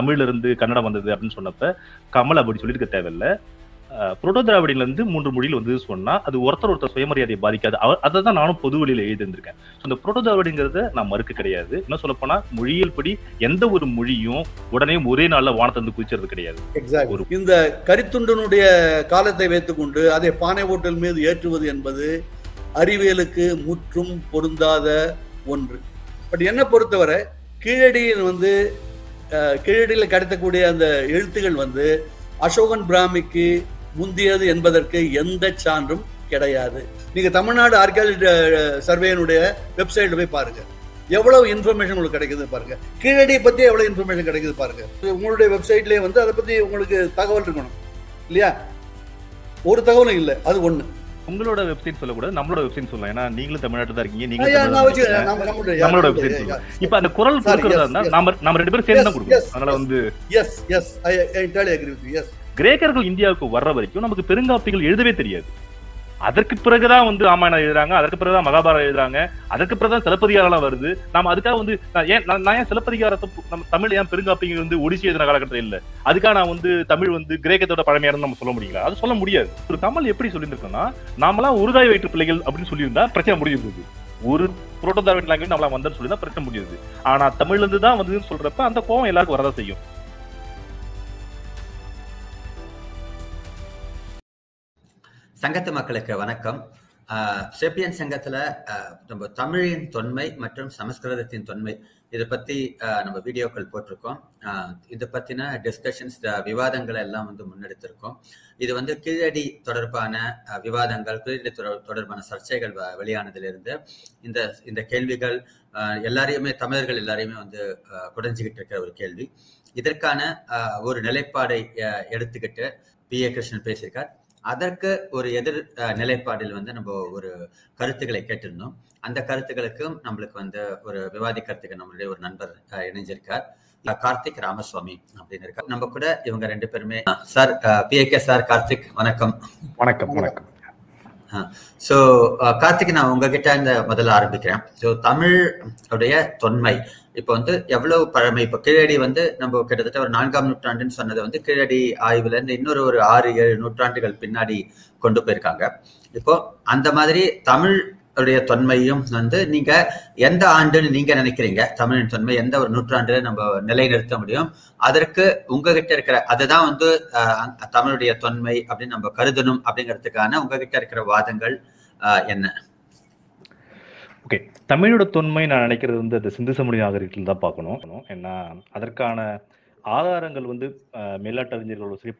தமிழ்ல இருந்து கன்னடம் வந்தது அப்படின்னு சொன்னப்ப கமல் அப்படி சொல்லியிருக்க தேவையில்ல. புரோட்டோ திராவிடில இருந்து 3 மொழியில் வந்து சொன்னா அது ஒருத்தர் சுயமரியாதையை பாதிக்காது. அதை தான் நானும் பொது வழியில எழுதியிருந்திருக்கேன். இந்த புரோட்டோ திராவிடிங்கிறத நான் மறுக்க கிடையாது. என்ன சொல்ல போனா மொழியியல் படி எந்த ஒரு மொழியும் உடனே ஒரே நாள்ல வானத்தை வந்து குதிக்கிறது கிடையாது. இந்த கரித்துண்டனுடைய காலத்தை வைத்துக்கொண்டு அதை பானை ஓட்டல் மீது ஏற்றுவது என்பது அறிவியலுக்கு முற்றும் பொருந்தாத ஒன்று. பட் என்ன பொறுத்தவரை கீழடியில் வந்து கீழடியில் கிடைக்கக்கூடிய அந்த எழுத்துகள் வந்து அசோகன் பிராமிக்கு முந்தியது என்பதற்கு எந்த சான்றும் கிடையாது. நீங்க தமிழ்நாடு ஆர்கியாலஜி சர்வேனுடைய வெப்சைட்ல போய் பாருங்க, எவ்வளவு இன்ஃபர்மேஷன் உங்களுக்கு கிடைக்குது பாருங்க. கீழடியை பத்தி எவ்வளவு இன்ஃபர்மேஷன் கிடைக்குது பாருங்க. உங்களுடைய வெப்சைட்லயே வந்து அதை பத்தி உங்களுக்கு தகவல் இருக்கணும் இல்லையா? ஒரு தகவலும் இல்லை. அது ஒண்ணு. உங்களோட வெப்சைட் சொல்லக்கூடாது, நம்மளோட வெப்சைட் சொல்லலாம். ஏன்னா நீங்களும் தமிழ்நாட்டு தான் இருக்கீங்க, நம்மளோட வெப்சைட் சொல்லலாம். இப்ப அந்த குரல் கொடுக்கறதா இருந்தா நம்ம 2 பேரும் சேர்ந்து தான் கொடுக்கணும். அதனால வந்து கிரேக்கர்கள் இந்தியாவுக்கு வர்ற வரைக்கும் நமக்கு பெருங்காப்பிகள் எழுதவே தெரியாது. அதற்கு பிறகுதான் வந்து ராமாயணம் எழுதுறாங்க, அதற்கு பிறகுதான் மகாபாரதம் எழுதுறாங்க, அதற்கு பிறகுதான் சிலப்பதிகாரம் வருது. நாம அதுக்காக வந்து நான் ஏன் சிலப்பதிகாரத்தை நம்ம தமிழ் ஏன் பெருங்காப்பிகள் வந்து ஒடிசி எழுதின காலகட்டத்தில் இல்ல, அதுக்காக நான் வந்து தமிழ் வந்து கிரேக்கத்தோட பழமையான நம்ம சொல்ல முடியல. அது சொல்ல முடியாது. ஒரு கமல் எப்படி சொல்லியிருக்கோம்னா, நாமெல்லாம் ஒருதாய் வயிற்று பிள்ளைகள் அப்படின்னு சொல்லியிருந்தா பிரச்சனை முடியுது. ஒரு புரோட்டோ திராவிட லாங்குவேஜ் நம்மளா வந்தன்னு சொல்லிதான் பிரச்சனை முடியுது. ஆனா தமிழ்ல இருந்து தான் வந்ததுன்னு சொல்றப்ப அந்த கோவம் எல்லாருக்கும் வரதான் செய்யும். சங்கத்து மக்களுக்கு வணக்கம். சேப்பியன் சங்கத்துல நம்ம தமிழின் தொன்மை மற்றும் சமஸ்கிருதத்தின் தொன்மை இதை பத்தி நம்ம வீடியோக்கள் போட்டிருக்கோம். இதை பத்தின டிஸ்கஷன்ஸ், விவாதங்களை எல்லாம் வந்து முன்னெடுத்திருக்கோம். இது வந்து கீழடி தொடர்பான விவாதங்கள், கீழடி தொடர்பான சர்ச்சைகள் வெளியானதிலிருந்து இந்த கேள்விகள் எல்லாரையுமே, தமிழர்கள் எல்லாரையுமே வந்து குடைஞ்சிக்கிட்டு இருக்கிற ஒரு கேள்வி. இதற்கான ஒரு நிலைப்பாடை எடுத்துக்கிட்டு PA கிருஷ்ணன் பேசியிருக்கார். அதற்கு ஒரு எதிர் நிலைப்பாடில் வந்து நம்ம ஒரு கருத்துக்களை கேட்டிருந்தோம். அந்த கருத்துக்களுக்கும் நம்மளுக்கு வந்து ஒரு விவாதிக்கிறதுக்கு நம்மளுடைய ஒரு நண்பர் இணைஞ்சிருக்கார், கார்த்திக் ராமசுவாமி அப்படின்னு இருக்கார். நம்ம கூட இவங்க 2 பேருமே. சார், PAK சார், கார்த்திக் வணக்கம். வணக்கம். வணக்கம். ஸோ கார்த்திக், நான் உங்ககிட்ட இந்த முதல்ல ஆரம்பிக்கிறேன். ஸோ தமிழ் உடைய தொன்மை இப்போ வந்து எவ்வளவு பழமை? இப்போ கீழடி வந்து நம்ம கிட்டத்தட்ட ஒரு 4ஆம் நூற்றாண்டுன்னு சொன்னதை வந்து கீழடி ஆய்வுல இருந்து இன்னொரு ஒரு 6-7 நூற்றாண்டுகள் பின்னாடி கொண்டு போயிருக்காங்க. இப்போ அந்த மாதிரி தமிழ் உடைய தொன்மையும் வந்து நீங்க எந்த ஆண்டுன்னு நீங்க நினைக்கிறீங்க? தமிழின் தொன்மை எந்த ஒரு நூற்றாண்டுல நம்ம நிலைநிறுத்த முடியும்? அதற்கு உங்ககிட்ட இருக்கிற அதுதான் வந்து தமிழுடைய தொன்மை அப்படின்னு நம்ம கருதணும் அப்படிங்கிறதுக்கான உங்ககிட்ட இருக்கிற வாதங்கள் என்ன? ஓகே, தமிழோட தொன்மை நான் நினைக்கிறது வந்து அந்த சிந்து சமவெளி நாகரிகத்தில் தான் பார்க்கணும். ஏன்னா அதற்கான ஆதாரங்கள் வந்து மேலாட்டறிஞர்களோட சரி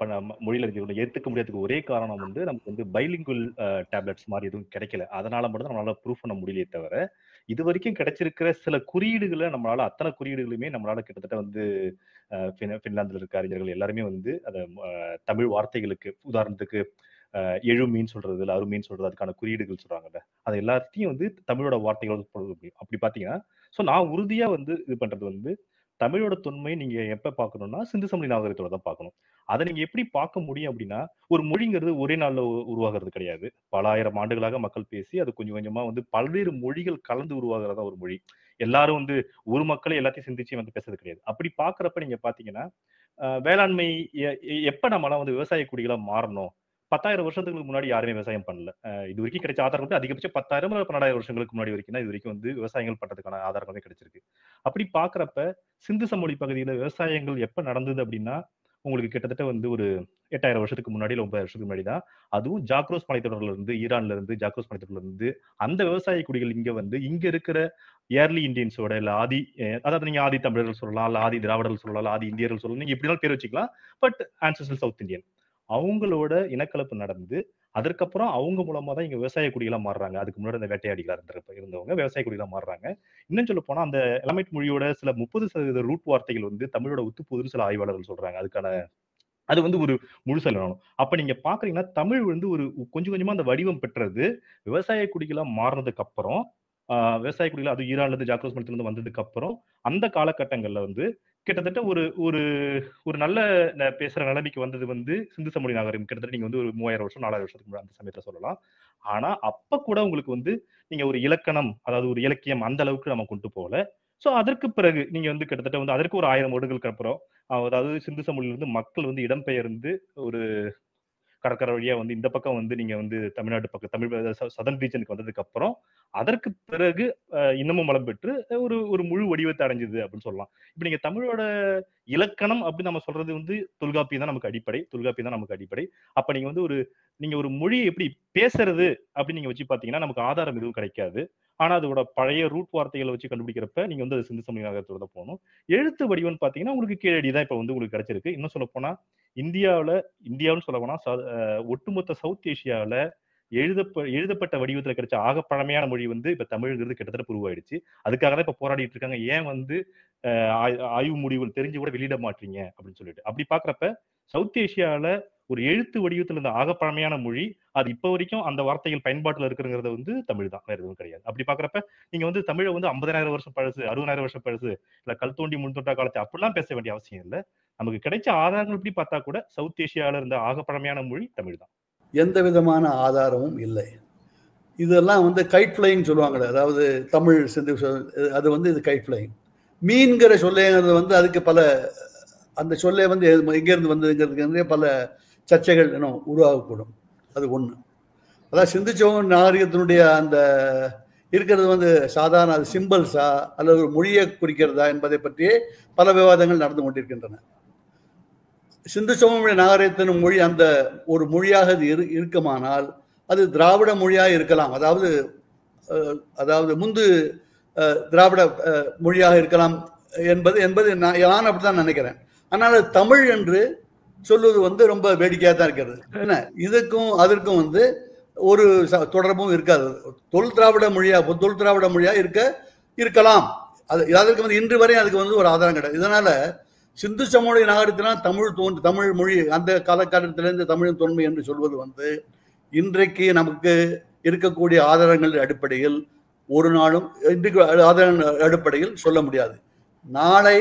மொழியிலறிஞர்களோட ஏற்றுக்க முடியாததுக்கு ஒரே காரணம் வந்து நமக்கு வந்து பைலிங்குவல் டேப்லெட்ஸ் மாதிரி எதுவும் கிடைக்கல. அதனால மட்டும் தான் நம்மளால ப்ரூஃப் பண்ண முடியலையே தவிர, இது வரைக்கும் கிடைச்சிருக்கிற சில குறியீடுகளை நம்மளால அத்தனை குறியீடுகளுமே நம்மளால கிட்டத்தட்ட வந்து பின்லாந்துல இருக்க அறிஞர்கள் எல்லாருமே வந்து அதை தமிழ் வார்த்தைகளுக்கு, உதாரணத்துக்கு எழுமீன் சொல்றது இல்ல, அருமீன் சொல்றது, அதுக்கான குறியீடுகள் சொல்றாங்கல்ல, அது எல்லாத்தையும் வந்து தமிழோட வார்த்தைகள் அப்படி பாத்தீங்கன்னா, ஸோ நான் உறுதியா வந்து இது பண்றது வந்து தமிழோட தொன்மை நீங்க எப்ப பார்க்கணும்னா சிந்து சமவெளி நாகரிகத்தோட தான் பார்க்கணும். அதை நீங்க எப்படி பார்க்க முடியும் அப்படின்னா, ஒரு மொழிங்கிறது ஒரே நாள்ல உருவாகிறது கிடையாது. பல ஆயிரம் ஆண்டுகளாக மக்கள் பேசி அது கொஞ்சம் கொஞ்சமா வந்து பல்வேறு மொழிகள் கலந்து உருவாகிறதா ஒரு மொழி. எல்லாரும் வந்து ஒரு மக்களே எல்லாத்தையும் சிந்திச்சு வந்து பேசுறது கிடையாது. அப்படி பாக்குறப்ப நீங்க பாத்தீங்கன்னா, வேளாண்மை எப்ப நம்மளாம் வந்து விவசாய குடிகளா மாறணும்? 10,000 வருஷத்துக்கு முன்னாடி யாருமே விவசாயம் பண்ணல. இது வரைக்கும் கிடைச்ச ஆதாரம் வந்து அதிகபட்சம் 10,000 12,000 வருஷங்களுக்கு முன்னாடி வரைக்கும் தான் இது வரைக்கும் வந்து விவசாயங்கள் பண்றதுக்கான ஆதாரமே கிடைச்சிருக்கு. அப்படி பாக்குறப்ப சிந்து சமவெளி பகுதியில விவசாயங்கள் எப்ப நடந்தது அப்படின்னா, உங்களுக்கு கிட்டத்தட்ட வந்து ஒரு 8,000 வருஷத்துக்கு முன்னாடி இல்ல 9,000 வருஷத்துக்கு முன்னாடி தான். அதுவும் ஜாக்ரோஸ் மலைத்தொடர்ல இருந்து, ஈரான்ல இருந்து ஜாக்ரோஸ் மலைத்தொடர்ல இருந்து அந்த விவசாய குடிகள் இங்க வந்து இங்க இருக்கிற ஏர்லி இந்தியன்ஸோட இல்ல அதாவது நீங்க ஆதி தமிழர்கள் சொல்லலாம், இல்ல ஆதி திராவிடர்கள் சொல்லலாம், இல்ல ஆதி இந்தியர்கள் சொல்லலாம், நீங்க எப்படினாலும் பேர் வச்சுக்கலாம். பட் ஆன்செஸ்டல் சவுத் இந்தியன் அவங்களோட இனக்கலப்பு நடந்து அதற்கப்புறம் அவங்க மூலமா தான் இங்க விவசாய குடிகளா மாறுறாங்க. அதுக்கு முன்னாடி அந்த வேட்டையாடிகளா இருந்தவங்க விவசாய குடிகளா மாறுறாங்க. இன்னும் சொல்ல போனா அந்த எலமைட் மொழியோட சில 30% ரூட் வார்த்தைகள் வந்து தமிழோட ஒத்துப்போகுதுன்னு சில ஆய்வாளர்கள் சொல்றாங்க. அதுக்கான அது வந்து ஒரு முழுசா இல்லணும். அப்ப நீங்க பாக்குறீங்கன்னா தமிழ் வந்து ஒரு கொஞ்சம் கொஞ்சமா அந்த வடிவம் பெற்றது விவசாய குடிகளா மாறினதுக்கு அப்புறம், விவசாய குடிகள் அது ஈரான்ல இருந்து ஜாக்ரோஸ் மலைத்துல இருந்து வந்ததுக்கு அப்புறம் அந்த காலகட்டங்கள்ல வந்து கிட்டத்தட்ட ஒரு ஒரு ஒரு நல்ல பேசுற நிலைமைக்கு வந்தது வந்து சிந்து சமவெளி நாகரிகம். கிட்டத்தட்ட நீங்க வந்து ஒரு 3000 வருஷம் 4000 வருஷத்துக்கு முன்னாடி அந்த சமயத்துல சொல்லலாம். ஆனா அப்ப கூட உங்களுக்கு வந்து நீங்க ஒரு இலக்கணம், அதாவது ஒரு இலக்கியம் அந்த அளவுக்கு நம்ம கொண்டு போகல. சோ அதற்கு பிறகு நீங்க வந்து கிட்டத்தட்ட வந்து அதற்கு ஒரு 1000 வருடங்களுக்கு அப்புறம் அதாவது சிந்து சமவெளியிலிருந்து மக்கள் வந்து இடம்பெயர்ந்து ஒரு கடற்கரை வழியா வந்து இந்த பக்கம் வந்து நீங்க வந்து தமிழ்நாட்டு பக்கம் தமிழ் சதர்ன் ரீஜனுக்கு வந்ததுக்கு அப்புறம் அதற்கு பிறகு இன்னமும் வளம் பெற்று ஒரு ஒரு முழு வடிவத்தை அடைஞ்சது அப்படின்னு சொல்லலாம். இப்ப நீங்க தமிழோட இலக்கணம் அப்படின்னு நம்ம சொல்றது வந்து தொல்காப்பியம் தான் நமக்கு அடிப்படை. தொல்காப்பியம் தான் நமக்கு அடிப்படை. அப்ப நீங்க வந்து நீங்க ஒரு மொழியை எப்படி பேசுறது அப்படின்னு நீங்க வச்சு பாத்தீங்கன்னா நமக்கு ஆதாரம் எதுவும் கிடைக்காது. ஆனா அதோட பழைய ரூட் வார்த்தைகளை வச்சு கண்டுபிடிக்கிறப்ப நீங்க வந்து அது சிந்து சமவெளி நாகரிகத்தோட தான் போகணும். எழுத்து வடிவம்னு பாத்தீங்கன்னா உங்களுக்கு கீழடி தான் இப்ப வந்து உங்களுக்கு கிடைச்சிருக்கு. இன்னும் சொல்ல போனா இந்தியாவுன்னு சொல்ல போனா ஒட்டுமொத்த சவுத் ஏசியாவில எழுதப்பட்ட வடிவத்துல கிடைச்ச ஆக பழமையான மொழி வந்து இப்ப தமிழ்ங்கிறது கிட்டத்தட்ட உருவாயிடுச்சு. அதுக்காக தான் இப்ப போராடிட்டு இருக்காங்க. ஏன் வந்து ஆய்வு முடிவுகள் தெரிஞ்சு கூட வெளியிட மாட்டீங்க அப்படின்னு சொல்லிட்டு. அப்படி பாக்குறப்ப சவுத் ஏசியாவில ஒரு எழுத்து வடிவத்துல இருந்த ஆக பழமையான மொழி அது இப்ப வரைக்கும் அந்த வார்த்தைகள் பயன்பாட்டுல இருக்குங்கிறத வந்து தமிழ் தான், வேற எதுவும் கிடையாது. அப்படி பாக்குறப்ப நீங்க வந்து தமிழை வந்து 50,000 வருஷம் பழசு, 60,000 வருஷம் பழசு, இல்ல கல் தோண்டி முன் தொட்டா காலத்து அப்படிலாம் பேச வேண்டிய அவசியம் இல்லை. நமக்கு கிடைச்ச ஆதாரங்கள் எப்படி பார்த்தா கூட சவுத் ஏசியாவில இருந்த ஆக பழமையான மொழி தமிழ் தான். எந்த விதமான ஆதாரமும் இல்லை. இதெல்லாம் வந்து கைட் ஃப்ளைங் சொல்லுவாங்களே, அதாவது தமிழ் சிந்து அது வந்து இது கைட் ஃப்ளைங். மீன்கிற சொல்லுங்கிறது வந்து அதுக்கு பல அந்த சொல்லை வந்து எங்கேருந்து வந்ததுங்கிறதுக்கு பல சர்ச்சைகள் இன்னும் உருவாகக்கூடும். அது ஒன்று. அதாவது சிந்து சமவெளி நாகரிகத்தினுடைய அந்த இருக்கிறது வந்து சாதாரண அது சிம்பிள்ஸா அல்லது ஒரு மொழியை குறிக்கிறதா என்பதை பற்றியே பல விவாதங்கள் நடந்து கொண்டிருக்கின்றன. சிந்து சமவெளி நாகரிகத்தின் மொழி அந்த ஒரு மொழியாக அது இருக்குமானால் அது திராவிட மொழியாக இருக்கலாம். அதாவது முந்து திராவிட மொழியாக இருக்கலாம் என்பது நான் அப்படித்தான் நினைக்கிறேன். ஆனால் அது தமிழ் என்று சொல்வது வந்து ரொம்ப வேடிக்கையாக தான் இருக்கிறது. என்ன இதுக்கும் அதற்கும் வந்து ஒரு தொடர்பும் இருக்காது. தொல் திராவிட மொழியா இருக்கலாம். அதற்கு வந்து இன்று வரை அதுக்கு வந்து ஒரு ஆதாரம் கிடையாது. இதனால சிந்து சமவெளி நாகரிகத்தினால் தமிழ் மொழி அந்த காலகட்டத்திலிருந்து தமிழின் தொன்மை என்று சொல்வது வந்து இன்றைக்கு நமக்கு இருக்கக்கூடிய ஆதாரங்களின் அடிப்படையில் ஒரு நாளும் இன்றைக்கு ஆதாரங்கள் அடிப்படையில் சொல்ல முடியாது. நாளை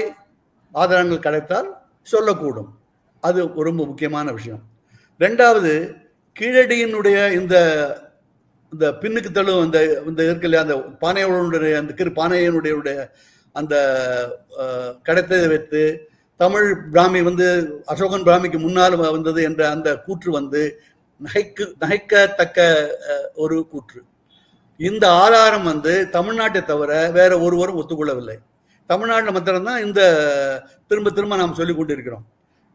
ஆதாரங்கள் கிடைத்தால் சொல்லக்கூடும். அது ரொம்ப முக்கியமான விஷயம். ரெண்டாவது, கீழடியினுடைய இந்த பின்னுக்கு தள்ளும் இந்த இருக்கலையா அந்த பானையோடைய அந்த பானையனுடைய அந்த கிடைத்ததை வைத்து தமிழ் பிராமி வந்து அசோகன் பிராமிக்கு முன்னால் வந்தது என்ற அந்த கூற்று வந்து நகைக்கத்தக்க ஒரு கூற்று. இந்த ஆதாரம் வந்து தமிழ்நாட்டை தவிர வேற ஒருவரும் ஒத்துக்கொள்ளவில்லை. தமிழ்நாட்டில் மாத்திரம்தான் இந்த திரும்ப நாம் சொல்லிக் கொண்டிருக்கிறோம்.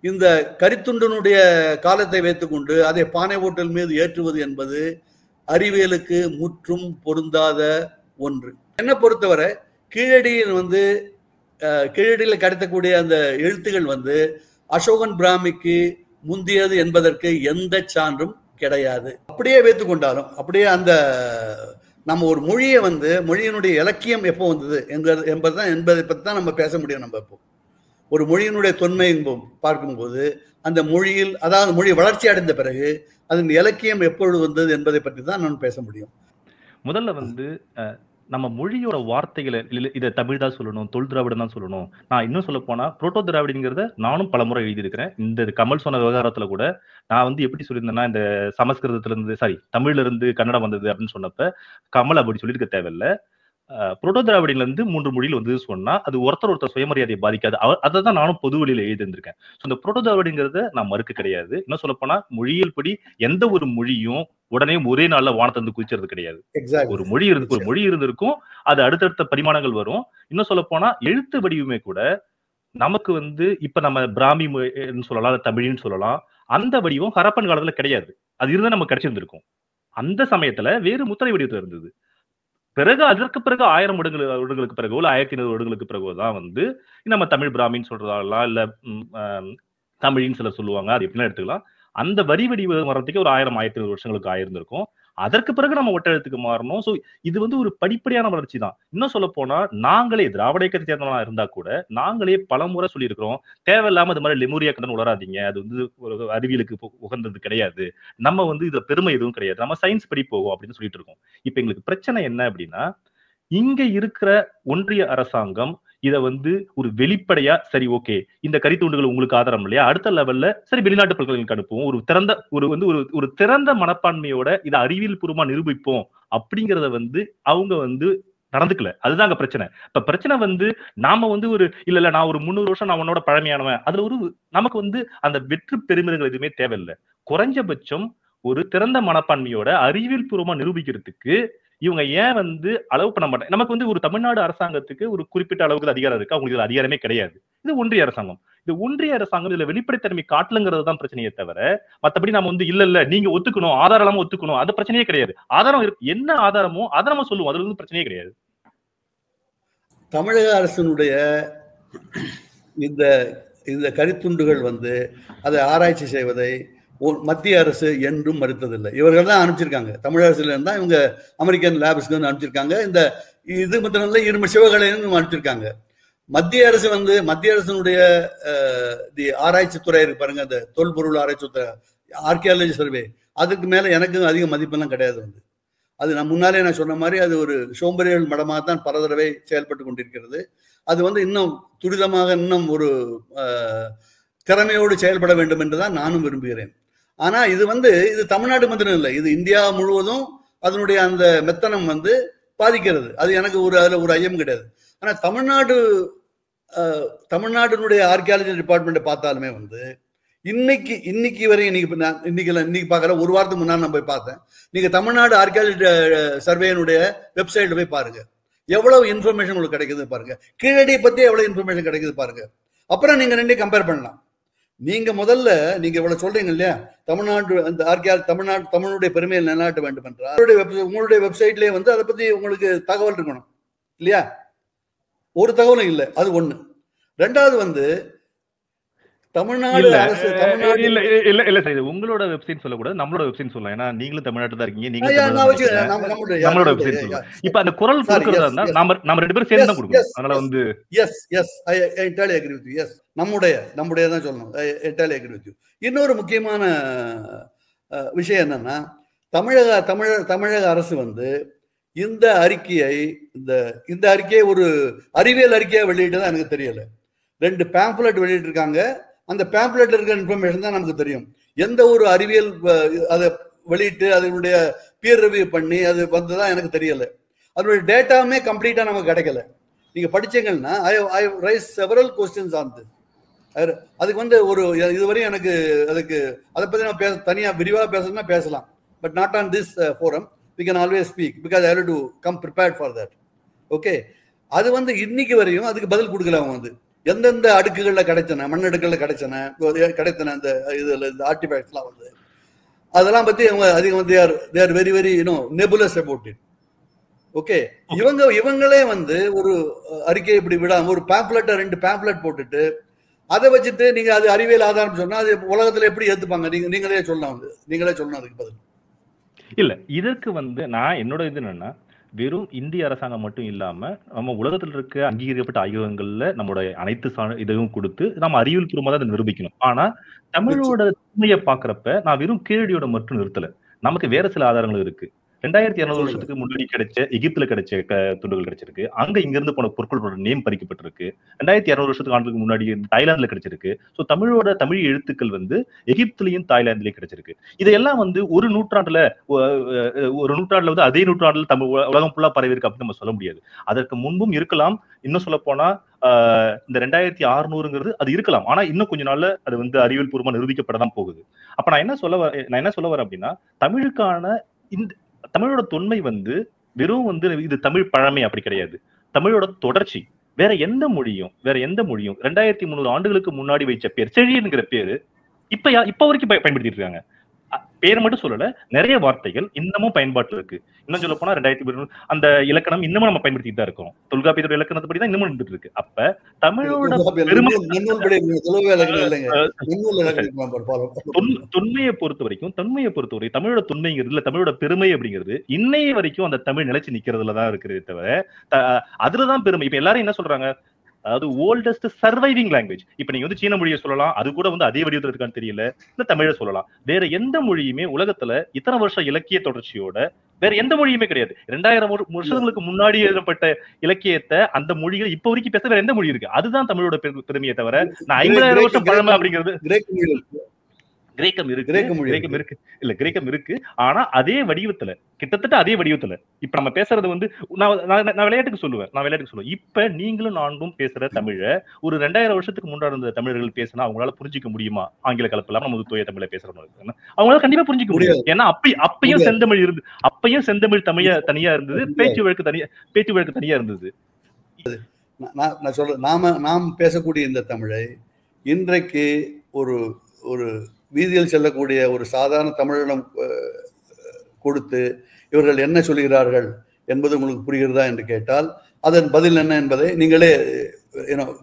இந்த கரித்துண்டனுடைய காலத்தை வைத்துக்கொண்டு அதை பானை ஓட்டல் மீது ஏற்றுவது என்பது அறிவியலுக்கு முற்றும் பொருந்தாத ஒன்று. என்னை பொறுத்தவரை கீழடியில் கிடைத்தக்கூடிய அந்த எழுத்துகள் வந்து அசோகன் பிராமிக்கு முந்தியது என்பதற்கு எந்த சான்றும் கிடையாது. அப்படியே வைத்துக்கொண்டாலும் அப்படியே அந்த நம்ம ஒரு மொழியை வந்து மொழியினுடைய இலக்கியம் எப்போ வந்தது என்பதை பற்றி தான் நம்ம பேச முடியும். நம்ம இப்போ ஒரு மொழியினுடைய தொன்மை பார்க்கும்போது அந்த மொழியில் அதாவது மொழி வளர்ச்சி அடைந்த பிறகு அதன் இலக்கியம் எப்பொழுது வந்தது என்பதை பற்றி தான் நான் பேச முடியும். முதல்ல வந்து நம்ம மொழியோட வார்த்தைகளை இதை தமிழ் தான் சொல்லணும், தொல் திராவிடம் தான் சொல்லணும். நான் இன்னும் சொல்ல போனா புரோட்டோ திராவிடங்கிறத நானும் பலமுறை எழுதியிருக்கிறேன். இந்த கமல் சொன்ன விவகாரத்துல கூட நான் வந்து எப்படி சொல்லியிருந்தேன்னா, இந்த சமஸ்கிருதத்துல இருந்து தமிழ்ல இருந்து கன்னடம் வந்தது அப்படின்னு சொன்னப்ப கமல் அப்படி சொல்லியிருக்க தேவையில்லை. புரோட்டோ திராவிடில இருந்து 3 மொழியில் வந்து சொன்னா அது ஒருத்தர் சுயமரியாதையை பாதிக்காது. அதை தான் நானும் பொது வழியில எழுதியிருந்திருக்கேன். இந்த புரோட்டோ திராவிடங்கிறத நான் மறுக்க கிடையாது. இன்னும் சொல்ல போனா மொழியியல் படி எந்த ஒரு மொழியும் உடனே ஒரே நாள்ல வானத்தை வந்து குதிச்சது கிடையாது. ஒரு மொழி இருந்திருக்கும், அது அடுத்தடுத்த பரிமாணங்கள் வரும். இன்னும் சொல்ல போனா எழுத்து வடிவுமே கூட நமக்கு வந்து இப்ப நம்ம பிராமி சொல்லலாம், தமிழ்னு சொல்லலாம். அந்த வடிவம் ஹரப்பன் காலத்துல கிடையாது. அது இருந்தா நமக்கு கிடைச்சிருந்திருக்கும். அந்த சமயத்துல வேறு முத்திரை வடிவத்துல இருந்தது. அதற்கு பிறகு 1000 வருடங்களுக்கு பிறகு 1500 வருடங்களுக்கு பிறகுதான் வந்து நம்ம தமிழ் பிராமின்னு சொல்றதாலாம் இல்ல தமிழின்னு சிலர் சொல்லுவாங்க. அது எப்படின்னா எடுத்துக்கலாம். அந்த வரி வடிவம் வர்றதுக்கு ஒரு 1000-1500 வருஷங்களுக்கு ஆயிருந்திருக்கும். அதற்கு பிறகு நம்ம ஒட்டெழுத்துக்கு மாறணும். சோ இது வந்து ஒரு படிப்படியான வளர்ச்சி தான். இன்னும் சொல்ல போனா நாங்களே திராவிட இயக்கத்தை சேர்ந்தவங்களா இருந்தா கூட நாங்களே பலமுறை சொல்லியிருக்கிறோம், தேவையில்லாம இது மாதிரி லெமூரியா கடன் உளராதீங்க, அது வந்து ஒரு அறிவியலுக்கு உகந்தது கிடையாது, நம்ம வந்து இதுல பெருமை எதுவும் கிடையாது, நம்ம சயின்ஸ் படி போவோம் அப்படின்னு சொல்லிட்டு இருக்கோம். இப்ப எங்களுக்கு பிரச்சனை என்ன அப்படின்னா, இங்க இருக்கிற ஒன்றிய அரசாங்கம் இத வந்து ஒரு வெளிப்படையா சரி ஓகே இந்த கரித்துண்டுகள் உங்களுக்கு ஆதாரம் இல்லையா, அடுத்த லெவல்ல சரி வெளிநாட்டு பல்கலைக்கழகம் அனுப்புவோம், ஒரு திறந்த மனப்பான்மையோட இதை அறிவியல் பூர்வமா நிரூபிப்போம் அப்படிங்கறத வந்து அவங்க வந்து நடந்துக்கல. அதுதான் அங்க பிரச்சனை. இப்ப பிரச்சனை வந்து நாம வந்து ஒரு இல்ல நான் ஒரு 300 வருஷம் நான் உன்னோட பழமையானவன். அதுல ஒரு நமக்கு வந்து அந்த வெற்று பெருமிதங்கள் எதுவுமே தேவையில்ல. குறைஞ்சபட்சம் ஒரு திறந்த மனப்பான்மையோட அறிவியல் பூர்வமா நிரூபிக்கிறதுக்கு இவங்க ஏன் வந்து அளவு பண்ண மாட்டாங்க? நமக்கு வந்து ஒரு தமிழ்நாடு அரசாங்கத்துக்கு ஒரு குறிப்பிட்ட அளவுக்கு அதிகாரம் இருக்கு. அவங்களுக்கு இதுல அதிகாரமே கிடையாது. இது ஒன்றிய அரசாங்கம். இது ஒன்றிய அரசாங்கம் இதுல வெளிப்படைத்தன்மை காட்டலங்கிறது தான் பிரச்சனையே தவிர, மத்தபடி நாம வந்து இல்ல நீங்க ஒத்துக்கணும், ஆதாரம் இல்லாம ஒத்துக்கணும், அது பிரச்சனையே கிடையாது. ஆதாரம் என்ன ஆதாரமோ அதை நம்ம சொல்லுவோம். அதுல இருந்து பிரச்சனையே கிடையாது. தமிழக அரசினுடைய இந்த இந்த கருத்துண்டுகள் வந்து அதை ஆராய்ச்சி செய்வதை மத்திய அரசு என்றும் மறுத்ததில்லை. இவர்கள் தான் அனுப்பிச்சிருக்காங்க. தமிழக அரசுல இருந்தா இவங்க அமெரிக்கன் லேப்ஸ்க்கு வந்து அனுப்பிச்சிருக்காங்க. இந்த இது மட்டும் இரும சிவகலைன்னு அனுப்பிச்சிருக்காங்க. மத்திய அரசு வந்து மத்திய அரசினுடைய ஆராய்ச்சி துறை இருக்கு பாருங்க, அந்த தொல்பொருள் ஆராய்ச்சி துறை, ஆர்கியாலஜி சர்வே, அதுக்கு மேல எனக்கு அதிக மதிப்பெல்லாம் கிடையாது. வந்து அது நான் முன்னாலே நான் சொன்ன மாதிரி அது ஒரு சோம்பேறிகள் மடமாக தான் பல தடவை செயல்பட்டு கொண்டிருக்கிறது. அது வந்து இன்னும் துரிதமாக இன்னும் ஒரு திறமையோடு செயல்பட வேண்டும் என்றுதான் நானும் விரும்புகிறேன். ஆனா இது வந்து இது தமிழ்நாடு மட்டும் இல்லை, இது இந்தியா முழுவதும் அதனுடைய அந்த மெத்தனம் வந்து பாதிக்கிறது. அது எனக்கு அதுல ஒரு ஐயம் கிடையாது. ஆனா தமிழ்நாட்டினுடைய ஆர்கியாலஜி டிபார்ட்மெண்ட்டை பார்த்தாலுமே வந்து இன்னைக்கு வரையும் இன்னைக்கு பார்க்கற ஒரு வாரத்துக்கு முன்னாடி நான் போய் பார்த்தேன். நீங்க தமிழ்நாடு ஆர்கியாலஜி சர்வேனுடைய வெப்சைட்ல போய் பாருங்க, எவ்வளவு இன்ஃபர்மேஷன் உங்களுக்கு கிடைக்குது பாருங்க. கீழடியை பத்தி எவ்வளவு இன்ஃபர்மேஷன் கிடைக்குது பாருங்க. அப்புறம் நீங்க ரெண்டையும் கம்பேர் பண்ணலாம். நீங்க முதல்ல நீங்க இவ்வளவு சொல்றீங்க இல்லையா, தமிழ்நாடு அந்த தமிழுடைய பெருமையை நிலைநாட்ட வேண்டும் என்றால் உங்களுடைய வெப்சைட்லயே வந்து அதை பத்தி உங்களுக்கு தகவல் இருக்கணும் இல்லையா? ஒரு தகவலும் இல்லை. அது ஒண்ணு. ரெண்டாவது வந்து தமிழ்நாடு அரசு இல்ல உங்களோட வெப்சைட் சொல்லக்கூடாது, நம்மளோட வெப்சைட் சொல்லலாம். ஏன்னா நீங்களும் தமிழ்நாட்டில் தான் இருக்கீங்க, நம்மளோட வெப்சைட் சொல்லலாம். இப்ப அந்த குரல் கொடுக்கறதா இருந்தா நம்ம ரெண்டு பேரும் சேர்ந்து தான் கொடுக்கணும். அதனால வந்து I entirely agree with you. Yes, நம்முடைய தான் சொல்லணும். I entirely agree with you. இன்னொரு முக்கியமான விஷயம் என்னன்னா, தமிழக அரசு வந்து இந்த அறிக்கையை ஒரு அறிவியல் அறிக்கையா வெளியிட்டதான் எனக்கு தெரியல. 2 பேம்ப்லெட் வெளியிட்டு இருக்காங்க. அந்த பேம்ப்லெட்ல இருக்கிற இன்ஃபர்மேஷன் தான் நமக்கு தெரியும். எந்த ஒரு அறிவியல் அதை வெளியிட்டு அதனுடைய பியர் ரிவ்யூ பண்ணி அது வந்ததான் எனக்கு தெரியல. அதனுடைய டேட்டாவுமே கம்ப்ளீட்டா நமக்கு கிடைக்கல. நீங்க படிச்சீங்கன்னா I raise several questions on this. அதுக்கு வந்து ஒரு இதுவரையும் எனக்கு அதை பத்தி நான் தனியா விரிவாக பேசணும்னா பேசலாம். But not on this forum. We can always speak because I have to come prepared for that. Okay, அது வந்து இன்னைக்கு வரையும் அதுக்கு பதில் கொடுக்கல. அவங்க வந்து எந்தெந்த அடுக்குகள்ல கிடைச்சன, மண்ணடுக்குகள்ல கிடைத்தன அந்த இதுல இந்த ஆர்டிஃபேக்ட்ஸ்லாம் வந்து அதெல்லாம் பத்தி அவங்க அதிகம் வந்து they are very very nebulous about it. Okay, இவங்களே வந்து ஒரு அறிக்கை இப்படி விடாம ஒரு பேம்ப்லெட்டை 2 பேம்ப்லெட் போட்டுட்டு அதை வச்சுட்டு நீங்க அது அறிவியல் ஆதாரம் சொன்னா அது உலகத்துல எப்படி ஏத்துப்பாங்க? நீங்களே சொல்லணும் அதுக்கு பதில். இல்ல இதற்கு வந்து நான் என்னோட இது என்னன்னா, வெறும் இந்திய அரசாங்கம் மட்டும் இல்லாம நம்ம உலகத்தில் இருக்க அங்கீகரிக்கப்பட்ட ஆய்வகங்கள்ல நம்மளுடைய அனைத்து இதையும் கொடுத்து நம்ம அறிவியல் பூர்வமா தான் நிரூபிக்கணும். ஆனா தமிழோட உண்மையை பாக்குறப்ப நான் வெறும் கீழடியோட மட்டும் நிறுத்தல. நமக்கு வேற சில ஆதாரங்கள் இருக்கு. 2200 வருஷத்துக்கு முன்னாடி கிடைச்ச எகிப்துல கிடைச்ச துண்டுகள் கிடைச்சிருக்கு. அங்க இங்க இருந்து போன பொருட்களோட நேம் பறிக்கப்பட்டிருக்கு. 2200 வருஷத்துக்கு ஆண்டுக்கு முன்னாடி தாய்லாந்துல கிடைச்சிருக்கு. சோ தமிழ் எழுத்துக்கள் வந்து எகிப்துலயும் தாய்லாந்துலயும் கிடைச்சிருக்கு. இதெல்லாம் வந்து ஒரு நூற்றாண்டுல வந்து அதே நூற்றாண்டுல தமிழ் உலகம் ஃபுல்லா பரவி இருக்கு அப்படின்னு நம்ம சொல்ல முடியாது. அதற்கு முன்பும் இருக்கலாம். இன்னும் சொல்ல போனா இந்த 2600ங்கிறது அது இருக்கலாம். ஆனா இன்னும் கொஞ்ச நாள்ல அது வந்து அறிவியல் பூர்வமா நிரூபிக்கப்படதான் போகுது. அப்ப நான் என்ன சொல்ல வரேன் அப்படின்னா, தமிழோட தொன்மை வந்து வெறும் வந்து இது தமிழ் பழமை அப்படி கிடையாது. தமிழோட தொடர்ச்சி. வேற எந்த மொழியும் 2300 ஆண்டுகளுக்கு முன்னாடி வைச்ச பேர் செழியன்கிற பேரு இப்ப வரைக்கும் பயன்படுத்திட்டு இருக்காங்க. பேர் மட்டும் சொல்லல, நிறைய வார்த்தைகள் இன்னமும் பயன்பாட்டுல இருக்கு. இன்னும் சொல்ல போனா 2000 அந்த இலக்கணம் இன்னமும் நம்ம பயன்படுத்திட்டு தான் இருக்கோம். தொல்காப்பியத்தோட இலக்கணத்தை படி தான் இன்னமும் இருந்துட்டு இருக்கு. அப்ப தமிழோட தொன்மையை பொறுத்த வரைக்கும் தமிழோட தொன்மைங்கிறது இல்ல, தமிழோட பெருமை அப்படிங்கிறது இன்னைய வரைக்கும் அந்த தமிழ் நிலைச்சு நிக்கிறதுலதான் இருக்கிறதே தவிர அதுலதான் பெருமை. இப்ப எல்லாரும் என்ன சொல்றாங்க, அதாவது ஓல்டஸ்ட் சர்வைவிங் லாங்குவேஜ். இப்ப நீங்க வந்து சீன மொழியை சொல்லலாம், அது கூட வந்து அதே வடிவத்தில் இருக்கான்னு தெரியல. இந்த தமிழை சொல்லலாம். வேற எந்த மொழியுமே உலகத்துல இத்தனை வருஷம் இலக்கிய தொடர்ச்சியோட வேற எந்த மொழியுமே கிடையாது. 2000 வருஷங்களுக்கு முன்னாடி எழுதப்பட்ட இலக்கியத்தை அந்த மொழிகள் இப்ப வரைக்கும் பேச வேற எந்த மொழி இருக்கு? அதுதான் தமிழோட பெருமையை தவிர நான் 50,000 வருஷம் பழமை அப்படிங்கிறது கிரேக்கம் இருக்கு இல்ல கிரேக்கம் இருக்கு. ஆனா அதே வடிவத்துல, கிட்டத்தட்ட அதே வடிவத்துல இப்ப நம்ம பேசுறது வந்து நான் விளையாட்டுக்கு சொல்லுவேன். இப்ப நீங்களும் நானும் பேசுற தமிழ ஒரு 2000 வருஷத்துக்கு முன்னாடி இருந்த தமிழர்கள் பேசினா அவங்களால புரிஞ்சிக்க முடியுமா? ஆங்கில கலப்பு நம்ம தூய தமிழ பேசுறவங்க அவங்களால கண்டிப்பா புரிஞ்சிக்க முடியும். ஏன்னா அப்பயும் செந்தமிழ் தனியா இருந்தது, பேச்சு வழக்கு தனியா இருந்தது. நான் சொல்றேன், நாம் பேசக்கூடிய இந்த தமிழை இன்றைக்கு ஒரு வீதியில் செல்லக்கூடிய ஒரு சாதாரண தமிழிடம் கொடுத்து இவர்கள் என்ன சொல்கிறார்கள் என்பது உங்களுக்கு புரிகிறதா என்று கேட்டால் அதன் பதில் என்ன என்பதை நீங்களே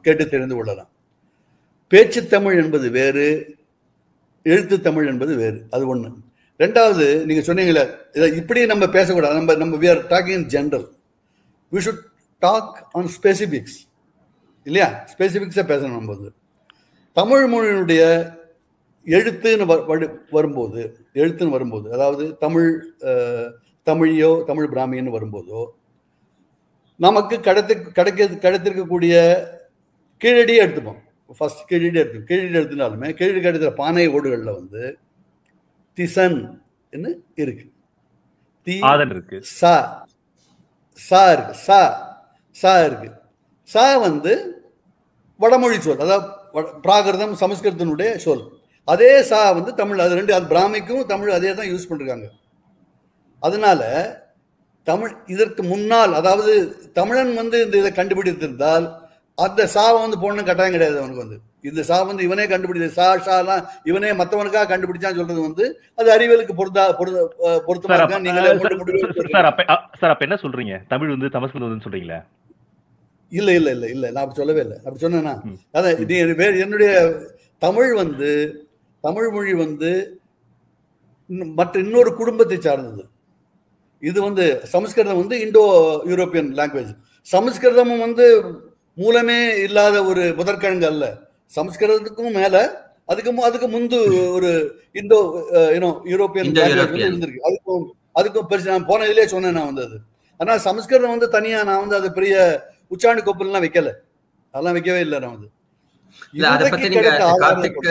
கேட்டு தெரிந்து கொள்ளலாம். பேச்சு தமிழ் என்பது வேறு, எழுத்து தமிழ் என்பது வேறு. அது ஒண்ணு. ரெண்டாவது, நீங்க சொன்னீங்களே இப்படி நம்ம பேசக்கூடாது. நம்ம we are talking in general. We should talk on specifics. இல்லையா? ஸ்பெசிபிக்ஸா பேசணும். நம்ம தமிழ் மொழியினுடைய எழுத்துன்னு வரும்போது அதாவது தமிழியோ தமிழ் பிராமின்னு வரும்போதோ நமக்கு கிடைத்திருக்கக்கூடிய கீழடியே எடுத்துப்போம். ஃபர்ஸ்ட் கீழடி எடுத்துனாலுமே கீழடி கிடைத்த பானை ஓடுகள்ல வந்து திசன் இருக்கு, இருக்கு, சா இருக்கு. சா வந்து வடமொழி சொல், அதாவது பிராகிருதம் சமஸ்கிருதத்தினுடைய சொல். அதே சா வந்து தமிழ், அது ரெண்டு, அது பிராமிக்கும் தமிழ் அதே தான் யூஸ் பண்ணிருக்காங்க. அதனால தமிழ் இதற்கு முன்னால், அதாவது தமிழன் வந்து இந்த இதை கண்டுபிடித்திருந்தால் அந்த சாவை வந்து போடணும் கட்டாயம் கிடையாது. அவனுக்கு வந்து இந்த சா வந்து இவனே கண்டுபிடிச்சது, சாலாம் இவனே மற்றவனுக்காக கண்டுபிடிச்சான்னு சொல்றது வந்து அது அறிவியலுக்கு பொருத்தமா. நீங்களே அப்ப என்ன சொல்றீங்க? தமிழ் வந்து சமஸ்கிருதம் சொல்றீங்களா? இல்ல இல்ல இல்ல இல்ல நான் அப்படி சொல்லவே இல்லை. அப்படி சொன்னேன்னா அதான் என்னுடைய தமிழ் மொழி வந்து மற்ற இன்னொரு குடும்பத்தை சார்ந்தது. இது வந்து சமஸ்கிருதம் வந்து இண்டோ யூரோப்பியன் லாங்குவேஜ். சமஸ்கிருதமும் வந்து மூலமே இல்லாத ஒரு முதற்கிழங்கு அல்ல. சமஸ்கிருதத்துக்கும் மேல அதுக்கு முந்து ஒரு இந்தோ யூரோப்பியன் லாங்குவேஜ் இருந்திருக்கு. அதுக்கும் பெருசு நான் போன இதுலயே சொன்னேன் நான் வந்து அது. ஆனா சமஸ்கிருதம் வந்து தனியா நான் வந்து அது பெரிய உச்சாணி கோப்பல்லாம் வைக்கல, அதெல்லாம் வைக்கவே இல்லை. நான் வந்து அதை பத்தி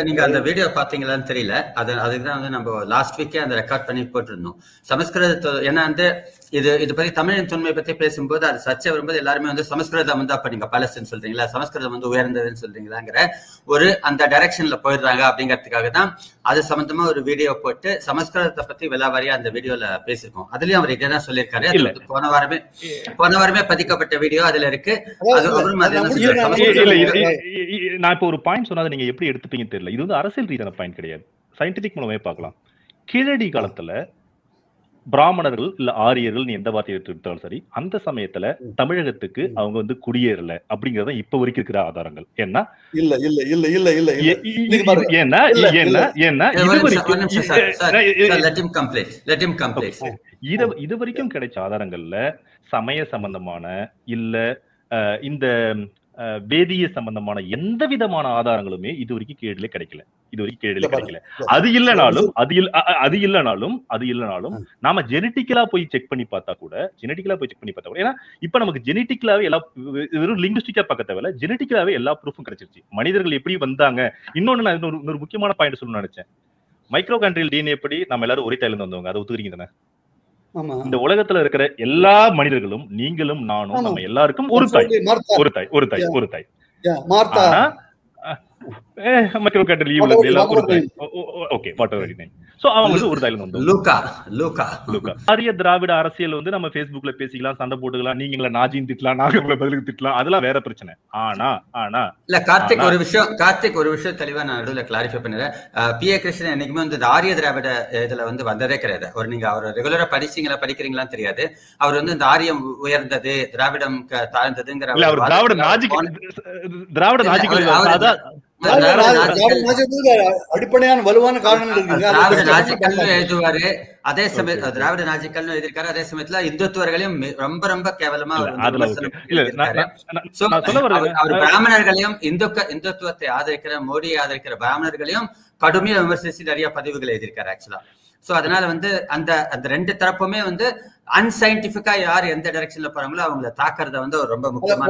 நீங்க அந்த வீடியோ பாத்தீங்களான்னு தெரியல. அதுக்குதான் வந்து நம்ம லாஸ்ட் வீக்கே அந்த ரெக்கார்ட் பண்ணி போட்டிருந்தோம். சமஸ்கிருதத்தை ஏன்னா வந்து இது பத்தி தமிழின் தொன்மை பத்தி பேசும்போது அது சர்ச்சை வரும்போது எல்லாருமே வந்து சமஸ்கிருதம் வந்து அப்ப நீங்க பழசுன்னு சொல்றீங்களா, சமஸ்கிருதம் வந்து உயர்ந்ததுன்னு சொல்றீங்களாங்கிற ஒரு அந்த டைரக்ஷன்ல போயிடுறாங்க. அப்படிங்கிறதுக்காக தான் அது சம்பந்தமா ஒரு வீடியோ போட்டு சமஸ்கிருதத்தை பத்தி விலாவாரியா அந்த வீடியோல பேசிருக்கோம். அதுலயும் அவர் இதான் சொல்லியிருக்காரு. போன வாரமே பதிக்கப்பட்ட வீடியோ அதுல இருக்கு. நான் இப்ப ஒரு பாயிண்ட் சொன்னா நீங்க எப்படி எடுத்துப்பீங்க தெரியல. இது வந்து அரசியல் ரீதியான பாயிண்ட் கிடையாது, சயின்டிபிக் மூலமே பார்க்கலாம். கீழடி காலத்துல பிராமணர்கள் இல்ல ஆரியர்கள், நீ எந்த வார்த்தையை எடுத்துக்கிட்டாலும் சரி, அந்த சமயத்துல தமிழகத்துக்கு அவங்க வந்து குடியேறல அப்படிங்கறத இப்ப வரைக்கும் இருக்கிற ஆதாரங்கள். ஏன்னா இல்ல இல்ல இல்ல இல்ல இல்ல ஏன்னா இது வரைக்கும் கிடைச்ச ஆதாரங்கள்ல சமய சம்பந்தமான இல்ல இந்த வேதிய சம்பந்தமான எந்த விதமான ஆதாரங்களுமே இது வரைக்கும் கீழே கிடைக்கல. அது இல்லனாலும் நாம ஜெனட்டிக்கலா போய் செக் பண்ணி பார்த்தா கூட ஏன்னா இப்ப நமக்கு ஜெனட்டிக்கலாவே எல்லா வெறும் லிங்குஸ்டிக்கா பார்க்க தேவையில்ல, ஜெனட்டிக்கலாவே எல்லா ப்ரூஃபும் கிடைச்சிருச்சு. மனிதர்கள் எப்படி வந்தாங்க. இன்னொன்னு நான் இன்னொரு முக்கியமான பாயிண்ட் சொல்லணும்னு நினைச்சேன். மைக்ரோகாண்ட்ரியல் டிஎன்ஏ எப்படி நம்ம எல்லாரும் ஒரே டைல இருந்து வந்தவங்க, அதை ஒத்துக்கிறீங்க தானே? இந்த உலகத்துல இருக்கிற எல்லா மனிதர்களும், நீங்களும் நானும், நம்ம எல்லாருக்கும் ஒரு தாய். ஆரிய திராவிட அரசியல் வந்து நம்ம Facebookல பேசிக்கலாம், சண்டை போட்டுக்கலாம், நீங்கள நாஜின்னு திட்டலாம், நாங்க பதிலுக்கு திட்டலாம், அதெல்லாம் வேற பிரச்சனை. ஆனா இல்ல கார்த்திக் ஒரு விஷயம் தெளிவா நான் நடுவில் கிளாரிஃபை பண்ணிடுறேன். PA கிருஷ்ணன் என்னைக்குமே வந்து ஆரிய திராவிட இதுல வந்து வந்ததே கிடையாது. நீங்க அவர் ரெகுலரா படிக்கிறீங்களான்னு தெரியாது. அவர் வந்து இந்த ஆரியம் உயர்ந்தது, திராவிடம் தாழ்ந்ததுங்கிற அடிப்படையான வலுவான காரணங்கள் எழுதுவாரு. அதே சமயம் திராவிட நாஜிக்கல்னு எழுதியிருக்காரு. அதே சமயத்துல இந்துத்துவர்களையும் ரொம்ப ரொம்ப கேவலமா அவர் பிராமணர்களையும் இந்துத்துவத்தை ஆதரிக்கிற, மோடியை ஆதரிக்கிற பிராமணர்களையும் கடுமையா விமர்சிச்சு நிறைய பதிவுகள் எழுதியிருக்காரு ஆக்சுவலா. சோ அதனால வந்து அந்த ரெண்டு தரப்புமே வந்து அன்சைன்டிபிக்கா யார் எந்த டைரக்ஷன்ல போறாங்களோ அவங்கள தாக்குறத வந்து ரொம்ப முக்கியமான.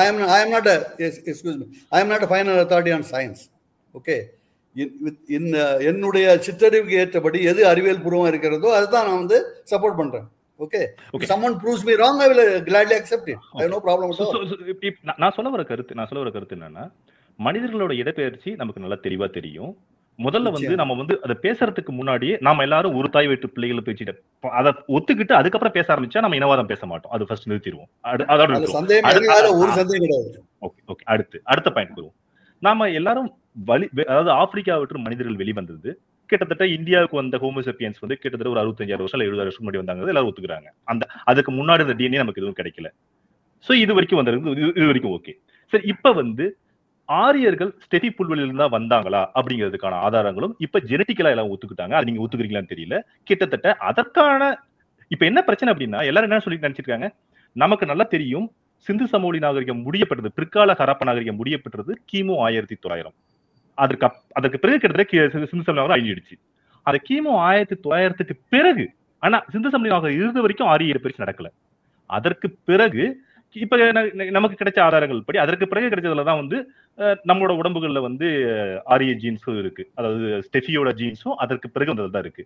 I am not a final authority on science. Okay, என்னுடைய சிற்றறிவுக்கு ஏற்றபடி எது அறிவியல் பூர்வமா இருக்கிறதோ அதுதான் நான் வந்து சப்போர்ட் பண்றேன். Okay, someone proves me wrong, I will gladly accept it. I have no problem at all. நான் சொல்ல வர கருத்து என்னன்னா, மனிதர்களோட இடப்பெயர்ச்சி நமக்கு நல்லா தெளிவா தெரியும். முதல்ல வந்து நம்ம வந்து அதை பேசுறதுக்கு முன்னாடியே நாம எல்லாரும் ஒரு தாய் வீட்டு பிள்ளைகளை பேசிட்டு அதை ஒத்துக்கிட்டு அதுக்கப்புறம் பேச ஆரம்பிச்சா நம்ம இனவாதம் பேச மாட்டோம். அது ஃபர்ஸ்ட் நிறுத்திடுவோம். அடுத்த பாயிண்ட் வருவோம். நாம எல்லாரும் அதாவது ஆப்பிரிக்கா விட்டு மனிதர்கள் வெளிவந்தது கிட்டத்தட்ட இந்தியாவுக்கு வந்த ஹோமோசெப்பியன்ஸ் வந்து கிட்டத்தட்ட ஒரு 65,000 வருஷம் 70,000 வருஷம் முன்னாடி வந்தாங்க. எல்லாரும் ஒத்துக்கிறாங்க. அதுக்கு முன்னாடி இந்த டிஎன்ஏ நமக்கு எதுவும் கிடைக்கல. சோ இது வரைக்கும் வந்திருக்கு, இது வரைக்கும் ஓகே. சரி, இப்ப வந்து ஆரியர்கள் ஸ்டெபி புல்வெளியில தான் வந்தாங்களா அப்படிங்கிறதுக்கான ஆதாரங்களும் இப்ப ஜெனட்டிக்கலா எல்லாம் ஒத்துக்கிட்டாங்க. அது நீங்க ஒத்துக்கிறீங்களான்னு தெரியல. கிட்டத்தட்ட அதற்கான இப்ப என்ன பிரச்சனை அப்படின்னா, எல்லாரும் என்ன சொல்லி நினைச்சிருக்காங்க, நமக்கு நல்லா தெரியும் சிந்து சமவெளி நாகரிகம் முடியப்பட்டது, பிற்கால ஹரப்பா நாகரிகம் முடியப்பட்டது கிமு 1900. அதற்கு பிறகு கிட்டத்தட்ட சிந்து சமவெளி நாகரிகம் அழிஞ்சிடுச்சு. அது கிமு 1900க்கு பிறகு, ஆனா சிந்து சமவெளி நாகரிகம் இருந்த வரைக்கும் ஆரிய இடப்பெயர்ச்சி நடக்கல. அதற்கு பிறகு இப்ப நமக்கு கிடைச்ச ஆதாரங்கள் படி அதற்கு பிறகு கிடைச்சதுலதான் வந்து நம்மளோட உடம்புகள்ல வந்து ஆரிய ஜீன்ஸும் இருக்கு. அதாவது ஸ்டெஃபியோட ஜீன்ஸும் அதற்கு பிறகு வந்ததுதான் இருக்கு.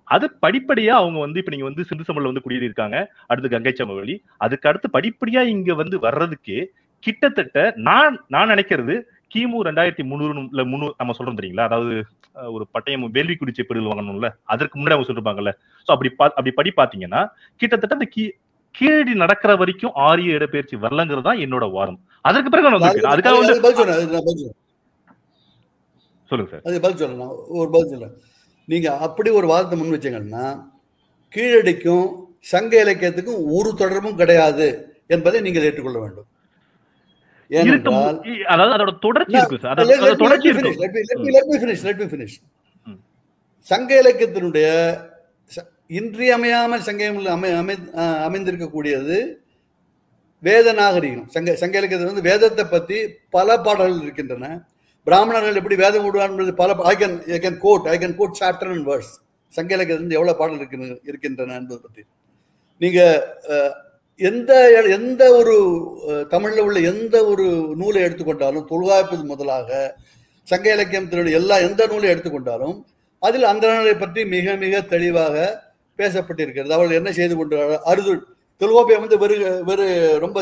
அது படிப்படியா அவங்க வந்து இப்ப நீங்க வந்து சிந்து சமவெளியில வந்து குடியிருக்காங்க, அடுத்து கங்கை சமவெளி, அதுக்கு அடுத்து படிப்படியா இங்க வந்து வர்றதுக்கு கிட்டத்தட்ட நான் நினைக்கிறது கிமு 2300 நம்ம சொல்றோம் தெரியுங்களா, அதாவது ஒரு பட்டயம் வேள்வி குடிச்சை பெருள் வாங்கணும்ல, அதற்கு முன்னாடி அவங்க சொல்லிருப்பாங்கல்ல. சோ அப்படி படி பாத்தீங்கன்னா கிட்டத்தட்ட அந்த கீழடி நடக்கிற வரைக்கும் ஆரிய இடப்பெயர்ச்சி வரலங்கிறது தான் என்னோட வாதம். அதற்கு பிறகு அதுக்காக சொல்லுங்க சார். அது பதில் சொல்லலாம், ஒரு பதில் சொல்ல. நீங்க அப்படி ஒரு வாதத்தை முன் வச்சீங்கன்னா கீழடிக்கும் சங்க இலக்கியத்துக்கும் ஒரு தொடர்பும் கிடையாது என்பதை நீங்கள் ஏற்றுக்கொள்ள வேண்டும். சங்க இலக்கியத்தினுடைய இன்றியமையாமல் அமைந்திருக்கக்கூடியது வேத நாகரிகம். சங்க இலக்கியத்தில் வந்து வேதத்தை பத்தி பல பாடல்கள் இருக்கின்றன. பிராமணர்கள் எப்படி வேதம் விடுவார்கள் பல I can quote chapter and verse. சங்க இலக்கியத்தில் எவ்வளவு பாடல் இருக்கின்றன என்பது பற்றி நீங்க எந்த ஒரு தமிழ்ல உள்ள எந்த ஒரு நூலை எடுத்துக்கொண்டாலும், தொல்காப்பியது முதலாக சங்க இலக்கியத்தினுடைய எந்த நூலை எடுத்துக்கொண்டாலும் அதில் அந்த நாளை பற்றி மிக மிக தெளிவாக பேசப்பட்டிருக்கிறது. அவர்கள் என்ன செய்து கொண்டார்கள், அறுதுள் தொல்காப்பியம் வந்து வெறு ரொம்ப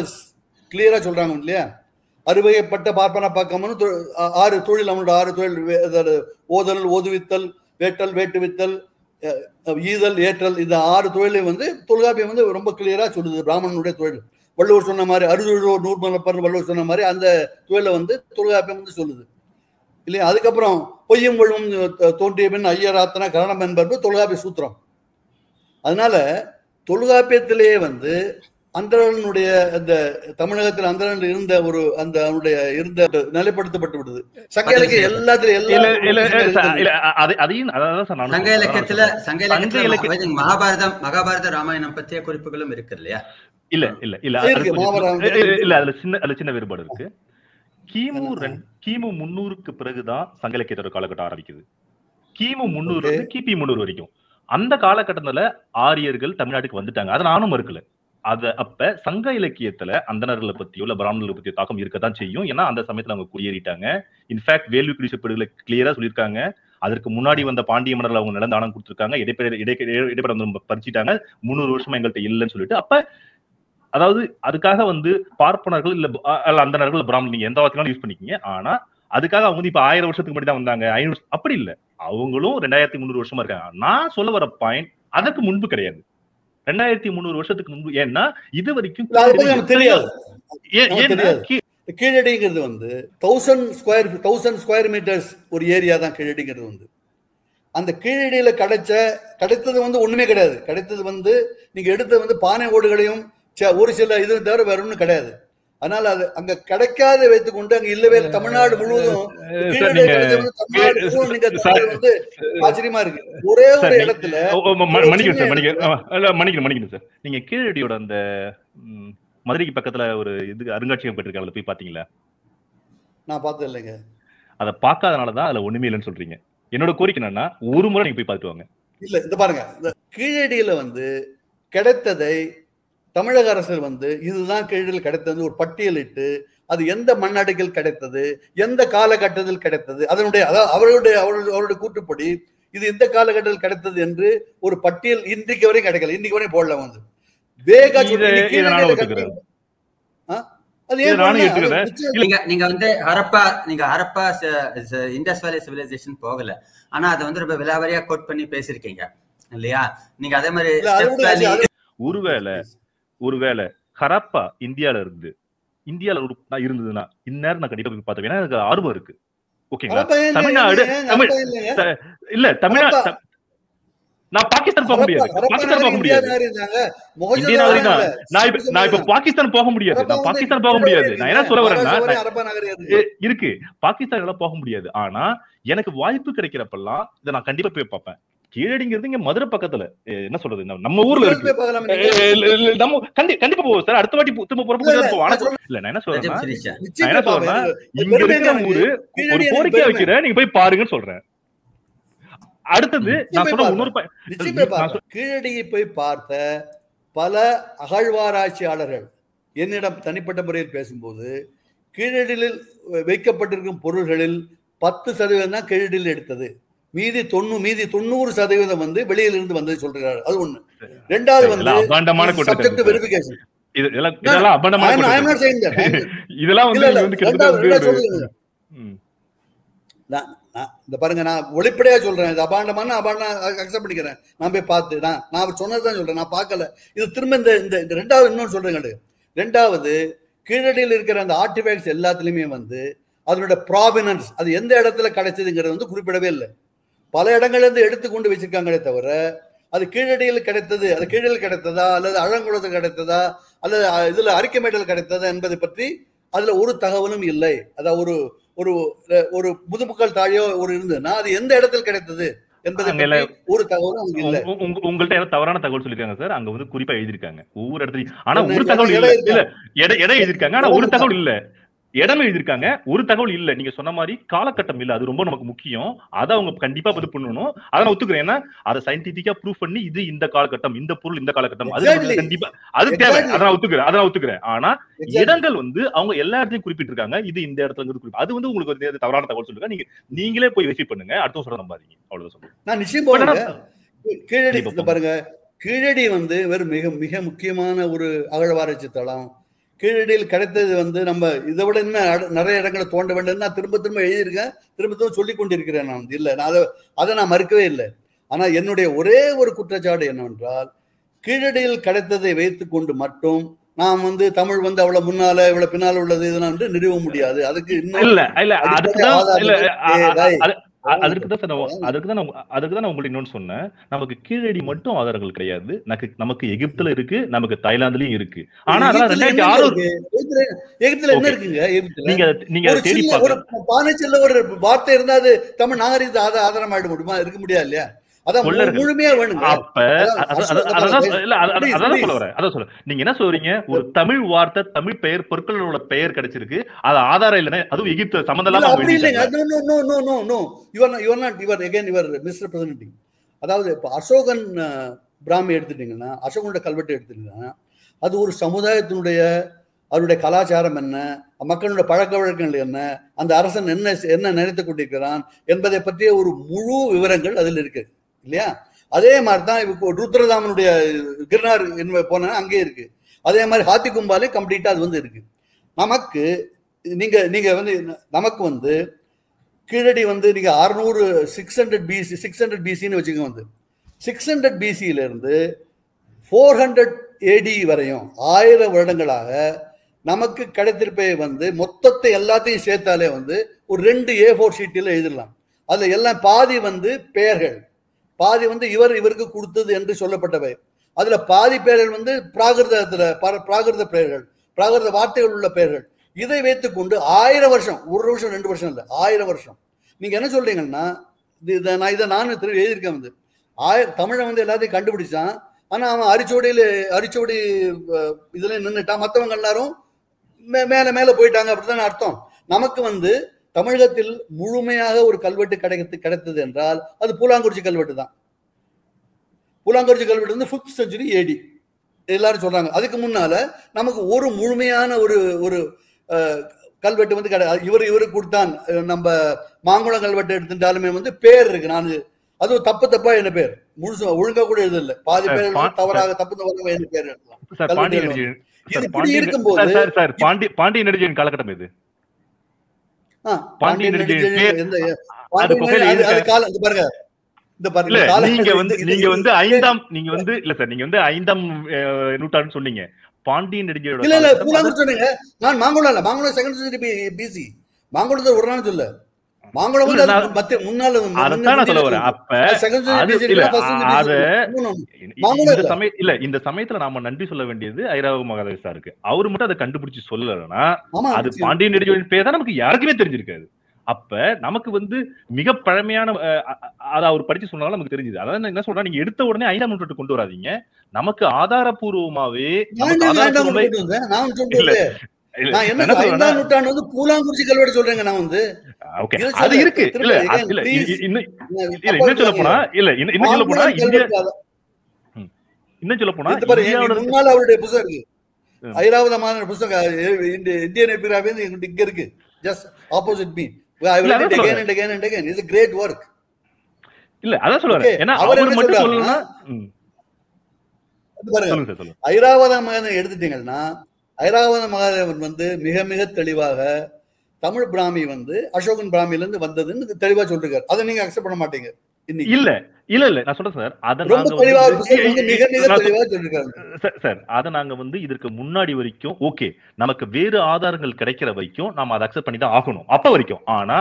கிளியரா சொல்றாங்க இல்லையா. அறுவகைப்பட்ட பார்ப்பன பார்க்காமனு 6 தொழில், அவனோட 6 தொழில், ஓதல், ஓதுவித்தல், வேட்டல், வேட்டுவித்தல், ஈதல், ஏற்றல், இந்த 6 தொழிலை வந்து தொல்காப்பியம் வந்து ரொம்ப கிளியரா சொல்லுது. பிராமணனுடைய தொழில் வள்ளுவர் சொன்ன மாதிரி, அறுதொழிலோர் நூற்பர் வள்ளுவர் சொன்ன மாதிரி அந்த தொழிலை வந்து தொல்காப்பியம் வந்து சொல்லுது இல்லையா. அதுக்கப்புறம் பொய்யும் கொள்ளும் தோன்றிய பின் ஐயராத்தன கரணம் என்பது தொல்காப்பிய சூத்திரம். அதனால தொல்காப்பியத்திலேயே வந்து அந்தரனுடைய அந்த தமிழகத்தில் அந்தரன் இருந்த ஒரு அந்த அவனுடைய இருந்த நிலைப்படுத்தப்பட்டு விடுது. சங்க இலக்கியம் எல்லாத்திலும் மகாபாரத ராமாயணம் பற்றிய குறிப்புகளும் இருக்கு இல்லையா? அதுல சின்ன வேறுபாடு இருக்கு. கிமு 300க்கு பிறகுதான் சங்க இலக்கியத்தோட காலகட்டம் ஆரம்பிக்குது. கிமு 300 கிபி 300 வரைக்கும் அந்த காலகட்டத்துல ஆரியர்கள் தமிழ்நாட்டுக்கு வந்துட்டாங்க. அதை நானும் மறுக்கல. அப்ப சங்க இலக்கியத்துல அந்தணர்களை பத்தியோ இல்ல பிராமணர்களை பத்தியோ தாக்கம் இருக்கத்தான் செய்யும். ஏன்னா அந்த சமயத்துல அவங்க குடியேறிட்டாங்க. இன்ஃபேக்ட் வேள்வி குடிசைப்படுகளை கிளியரா சொல்லியிருக்காங்க. அதற்கு முன்னாடி வந்த பாண்டிய மன்னர்கள் அவங்க நிலந்தானம் கொடுத்திருக்காங்க. இடைப்பெற பறிச்சிட்டாங்க. 300 வருஷமா எங்கள்கிட்ட இல்லைன்னு சொல்லிட்டு. அப்ப அதாவது அதுக்காக வந்து பார்ப்பனர்கள் இல்ல அந்தணர்கள் பிராமணர் நீங்க எந்த வார்த்தையும் யூஸ் பண்ணிக்கீங்க. ஆனா அதுக்காக அவங்க வந்து இப்ப 1000 வருஷத்துக்கு முன்னாடி தான் வந்தாங்க, 500 அப்படி இல்ல. அவங்களும் 2300 வருஷமா இருக்காங்க. நான் சொல்ல வர பாயிண்ட் அதற்கு முன்பு கிடையாது, 2300 வருஷத்துக்கு முன்பு. ஏன்னா இது வரைக்கும் தெரியாது. கீழடிங்கிறது வந்து 1000 ஸ்கொயர் மீட்டர்ஸ் ஒரு ஏரியா தான் கீழடிங்கிறது வந்து. அந்த கீழடியில கிடைத்தது வந்து ஒண்ணுமே கிடையாது. கிடைத்தது வந்து நீங்க எடுத்தது வந்து பானை ஓடுகளையும் ஒரு சில இது தவிர வேற ஒண்ணும் கிடையாது. அதனால அது அங்க கிடைக்காத வைத்துக் கொண்டு அங்க இல்லவே தமிழ்நாடு முழுவதும் வந்து ஆச்சரியமா இருக்கு. ஒரே ஒரு இடத்துல மன்னிக்கணும் சார், நீங்க கீழடியோட அந்த மதுரைக்கு பக்கத்துல ஒரு இது அருங்காட்சியகம் பெற்றிருக்காங்க, போய் பாத்தீங்களா? நான் பார்த்தது இல்லைங்க. அதை பார்க்காதனாலதான் அதுல ஒண்ணுமே இல்லைன்னு சொல்றீங்க. என்னோட கோரிக்கை என்னன்னா ஒரு முறை நீங்க போய் பார்த்துட்டு வாங்க. இல்ல இந்த பாருங்க, இந்த கீழடியில வந்து கிடைத்ததை தமிழக அரசு வந்து இதுதான் கீழடியில் கிடைத்தது ஒரு பட்டியலிட்டு அது எந்த மண்ணடுக்கில் கிடைத்தது, எந்த காலகட்டத்தில் கிடைத்தது, அதனுடைய அவருடைய கூற்றுப்படி இது எந்த காலகட்டத்தில் கிடைத்தது என்று ஒரு பட்டியல் இன்றைக்கு வரையும் கிடைக்கல. இன்னைக்கு வரையும் போடல வந்து வேகா நீங்க வந்து ஹரப்பா இண்டஸ் வேலி சிவிலைசேஷன் போகல, ஆனா அதை வந்து ரொம்ப விலாவரியா கோட் பண்ணி பேசிருக்கீங்க இல்லையா? நீங்க அதே மாதிரி ஒருவேளை ஹரப்பா இந்தியால இருந்ததுன்னா இந்நேரம் நான் கண்டிப்பா போய் பார்த்தேன். ஏன்னா எனக்கு ஆர்வம் இருக்கு. ஓகேங்களா? தமிழ்நாடு இல்ல தமிழ்நாடு நான் பாகிஸ்தான் போக முடியாது. நான் இப்ப பாகிஸ்தான் போக முடியாது. நான் என்ன சொல்ல வரேன்னா இருக்கு பாகிஸ்தான் எல்லாம் போக முடியாது. ஆனா எனக்கு வாய்ப்பு கிடைக்கிறப்பெல்லாம் இதை நான் கண்டிப்பா போய் பார்ப்பேன். கீழடிங்கிறது இங்க மதுரை பக்கத்துல என்ன சொல்றது நம்ம ஊர்ல இருக்கு. நம்ம கண்டிப்பா போவோம் சார். அடுத்த வாட்டி திரும்ப போறப்ப இல்ல நான் என்ன சொல்றேன்னா இங்க இருக்கிற ஊரு ஒரு கோரிக்கை வைக்கிறேன், நீங்க போய் பாருங்கன்னு சொல்றேன். அடுத்தது நான் சொன்ன கீழடியை போய் பார்த்த பல அகழ்வாராய்ச்சியாளர்கள் என்னிடம் தனிப்பட்ட முறையில் பேசும்போது கீழடியில் வைக்கப்பட்டிருக்கும் பொருள்களில் 10% தான் கீழடியில் எடுத்தது, மீதி 90% வந்து வெளியிலிருந்து வந்தது சொல்றாரு. அது ஒண்ணு. ரெண்டாவது வந்து சப்ஜெக்ட் வெரிஃபிகேஷன். இந்த பாருங்க, நான் ஒளிப்படையா சொல்றேன், இது அபாண்டமான அக்செப்ட் பண்ணிக்கிறேன். நான் போய் பார்த்து நான் அவர் சொன்னதுதான் சொல்றேன், நான் பார்க்கல. இது திரும்ப இந்த ரெண்டாவது இன்னொன்று சொல்றேங்க. ரெண்டாவது கீழடியில் இருக்கிற அந்த ஆர்டிஃபேக்ட்ஸ் எல்லாத்துலயுமே வந்து அதனுடைய ப்ராவினன்ஸ், அது எந்த இடத்துல கிடைச்சதுங்கிறது வந்து குறிப்பிடவே இல்லை. பல இடங்கள்ல இருந்து எடுத்துக்கொண்டு வச்சிருக்காங்களே தவிர அது கீழடியில் கிடைத்தது, அது கீழடியில் கிடைத்ததா அல்லது அழங்குளத்தில் கிடைத்ததா அல்லது இதுல அரிக்கமேட்டில் கிடைத்ததா என்பதை பற்றி அதுல ஒரு தகவலும் இல்லை. அதாவது ஒரு ஒரு ஒரு முதுமுக்கள் தாழியோ ஒரு இருந்ததுன்னா அது எந்த இடத்தில் கிடைத்தது என்பதை ஒரு தகவலும் இல்லை. உங்கள்கிட்ட தவறான தகவல் சொல்லிருக்காங்க சார். அங்க வந்து குறிப்பா எழுதிருக்காங்க ஒவ்வொரு இடத்துலயும். ஆனா ஒரு தகவல் இல்ல, இடம் எழுதிருக்காங்க. ஆனா ஒரு தகவல் இல்ல, இடம் எழுதிருக்காங்க, ஒரு தகவல் இல்ல. நீங்க சொன்ன மாதிரி காலகட்டம் இல்ல, அது ரொம்ப நமக்கு முக்கியம். அதை அவங்க கண்டிப்பா பதிவு பண்ணணும். அதை நான் ஒத்துக்கிறேன். ஏன்னா அதை சயின்டிபிக்கா ப்ரூவ் பண்ணி இது இந்த காலகட்டம், இந்த பொருள் இந்த காலகட்டம், அது கண்டிப்பா அது தேவை. அதை நான் ஒத்துக்கிறேன். ஆனா இடங்கள் வந்து அவங்க எல்லா இடத்தையும் குறிப்பிட்டிருக்காங்க, இது இந்த இடத்துல இருந்து அது வந்து உங்களுக்கு வந்து தவறான தகவல் சொல்லுங்க. நீங்களே போய் வெரிஃபை பண்ணுங்க, அடுத்த சொல்ல நம்பாதீங்க. அவ்வளவுதான் சொல்லுங்க. நான் நிச்சயம் கீழடி பாருங்க. கீழடி வந்து வெறும் மிக மிக முக்கியமான ஒரு அகழ்வாராய்ச்சி தளம். கீழடியில் கிடைத்தது வந்து நம்ம இதை விட இன்னும் நிறைய இடங்களை தோண்ட வேண்டும். நான் திரும்ப எழுதியிருக்கேன், திரும்ப சொல்லிக் கொண்டிருக்கிறேன். நான் வந்து இல்லை, நான் அதை நான் மறுக்கவே இல்லை. ஆனால் என்னுடைய ஒரே ஒரு குற்றச்சாட்டு என்னவென்றால் கீழடியில் கிடைத்ததை வைத்துக் கொண்டு மட்டும் நாம் வந்து தமிழ் வந்து அவ்வளவு முன்னால இவ்வளவு பின்னால உள்ளது இதெல்லாம் வந்து நிறுவ முடியாது. அதுக்கு அதுக்குதான் நான் உங்களுக்கு இன்னொன்னு சொன்னேன். நமக்கு கீழடி மட்டும் ஆதாரங்கள் கிடையாது. நமக்கு எகிப்துல இருக்கு, நமக்கு தாய்லாந்துலயும் இருக்கு. ஆனா அதெல்லாம் 2006 எகிப்துல என்ன இருக்குங்க? நீங்க தேடி ஒரு பானைச்சல்ல ஒரு வார்த்தை இருந்தா அது தமிழ் நாகரிகத்தை ஆதாரம் ஆயிட முடியுமா? இருக்க முடியாது இல்லையா? முழுமையா வேணுங்க. நீங்க என்ன சொல்றீங்க? ஒரு தமிழ் வார்த்தை, தமிழ் பெயர், பொருட்களோட பெயர் கிடைச்சிருக்கு, அது ஆதாரம் இல்லைன்னா அதுவும் எகிப்து சம்பந்தம். அதாவது இப்ப அசோகன் பிராமி எடுத்துட்டீங்கன்னா, அசோகனோட கல்வெட்டு எடுத்துட்டீங்கன்னா, அது ஒரு சமுதாயத்தினுடைய அவருடைய கலாச்சாரம் என்ன, மக்களுடைய பழக்க வழக்கங்கள் என்ன, அந்த அரசன் என்ன நினைத்துக் கொண்டிருக்கிறான் என்பதை பற்றிய ஒரு முழு விவரங்கள் அதில் இருக்கு இல்லையா? அதே மாதிரிதான் இப்போ ருத்ரதாமனுடைய கிருணார் போனா அங்கே இருக்கு. அதே மாதிரி ஹாத்தி கும்பாலே கம்ப்ளீட்டா அது வந்து இருக்கு. நமக்கு நீங்க வந்து நமக்கு வந்து கீழடி வந்து நீங்க 600 600 பிசின்னு வச்சுக்கோங்க. வந்து 600 பிசியில இருந்து 400 AD வரையும் 1000 வருடங்களாக நமக்கு கிடைத்திருப்பே வந்து மொத்தத்தை எல்லாத்தையும் சேர்த்தாலே வந்து ஒரு 2 A4 ஷீட்டில் எழுதலாம். அதுல எல்லாம் பாதி வந்து பெயர்கள், பாதி வந்து இவருக்கு கொடுத்தது என்று சொல்லப்பட்டவை. அதுல பாதி பெயர்கள் வந்து பிராகிருத பெயர்கள், பிராகிருத வார்த்தைகள் உள்ள பெயர்கள். இதை வைத்துக் கொண்டு 1000 வருஷம், 1 வருஷம் 2 வருஷம் இல்ல, 1000 வருஷம். நீங்க என்ன சொல்றீங்கன்னா, நானும் எழுதியிருக்கேன். வந்து தமிழை வந்து எல்லாத்தையும் கண்டுபிடிச்சான். ஆனா அவன் அரிச்சோடி இதுல நின்றுட்டான். மற்றவங்க எல்லாரும் மேல போயிட்டாங்க. அப்படித்தானே அர்த்தம். நமக்கு வந்து தமிழகத்தில் முழுமையாக ஒரு கல்வெட்டு கிடைத்தது என்றால் அது பூலாங்குறிச்சி கல்வெட்டு தான். பூலாங்குறிச்சி கல்வெட்டு வந்து 5th century AD. எல்லாரும் சொல்றாங்க. அதுக்கு முன்னால நமக்கு ஒரு முழுமையான ஒரு கல்வெட்டு வந்து கிடையாது. இவருக்கு கொடுத்தான். நம்ம மாங்குளம் கல்வெட்டு எடுத்துட்டாலுமே வந்து பேர் இருக்கு. நான் அதுவும் தப்பா என்ன பேர் முழுசு ஒழுங்கா கூட எழுத இல்ல, பாதி பேர் தவறாக தப்பு என்ன பேர் எழுதலாம். இது இப்படி இருக்கும்போது பாண்டிய நெடுஞ்செழியன் காலகட்டம் இது பாண்டிய நெடுஞ்செழியன் பாருங்க. நீங்க வந்து 5ஆம் நூற்றாண்டு சொன்னீங்க. பாண்டியன் நெடுஞ்செழியன் இல்ல பூலாங்குடி சொன்னீங்க. நான் மாங்குளம் இல்ல, மாங்குளம் செகண்ட் செஞ்சுரி பிசி. மாங்குளத்தை ஒரு நாள் சொல்ல, மாங்குளம் வந்து முன்னால சொல்ல வரேன். அப்ப இந்த சமயத்துல நாம நன்றி சொல்ல வேண்டியது ஐராவத மகாதேவ சாருக்கு. அவரு மட்டும் அதை கண்டுபிடிச்சு சொல்லலன்னா அது பாண்டியன் நெடுஞ்செழியன் பேர் தான் நமக்கு யாருக்குமே தெரிஞ்சிருக்காது. அப்ப நமக்கு வந்து மிக பழமையான அதை அவர் படிச்சு சொன்னாலும் நமக்கு தெரிஞ்சது. அதாவது என்ன சொல்றா, நீங்க எடுத்த உடனே 5ஆம் நூற்றாண்டு கொண்டு வராதீங்க. நமக்கு ஆதாரபூர்வமாவே நூற்றாண்டு வந்து பூலாங்குறிச்சி கல்வெட்டு சொல்றேங்க. நான் வந்து அது இருக்கு. இன்னும் சொல்ல போனா முன்னால அவருடைய புத்தகம் இருக்கு, ஐராவதமான புத்தகம், இந்தியன் எபிகிராபி இங்க இருக்கு, just opposite me. I will read it again and again and again. It's a great work. இல்ல அதான் சொல்றாரு. ஏன்னா அவர் மட்டும் சொல்லணும்னா ஐராவத மகாதேவன் எடுத்துட்டீங்கன்னா, ஐராவத மகாதேவன் வந்து மிக மிக தெளிவாக தமிழ் பிராமி வந்து அசோகன் பிராமில இருந்து வந்ததுன்னு தெளிவா சொல்லிருக்காரு. அதை நீங்க அக்செப்ட் பண்ண மாட்டீங்க. இல்ல நான் சொல்றேன் சார், அத நாங்க வந்து இதற்கு முன்னாடி வரைக்கும் ஓகே, நமக்கு வேறு ஆதாரங்கள் கிடைக்கிற வரைக்கும் நாம அதை அக்செப்ட் பண்ணி தான் ஆகணும் அப்ப வரைக்கும். ஆனா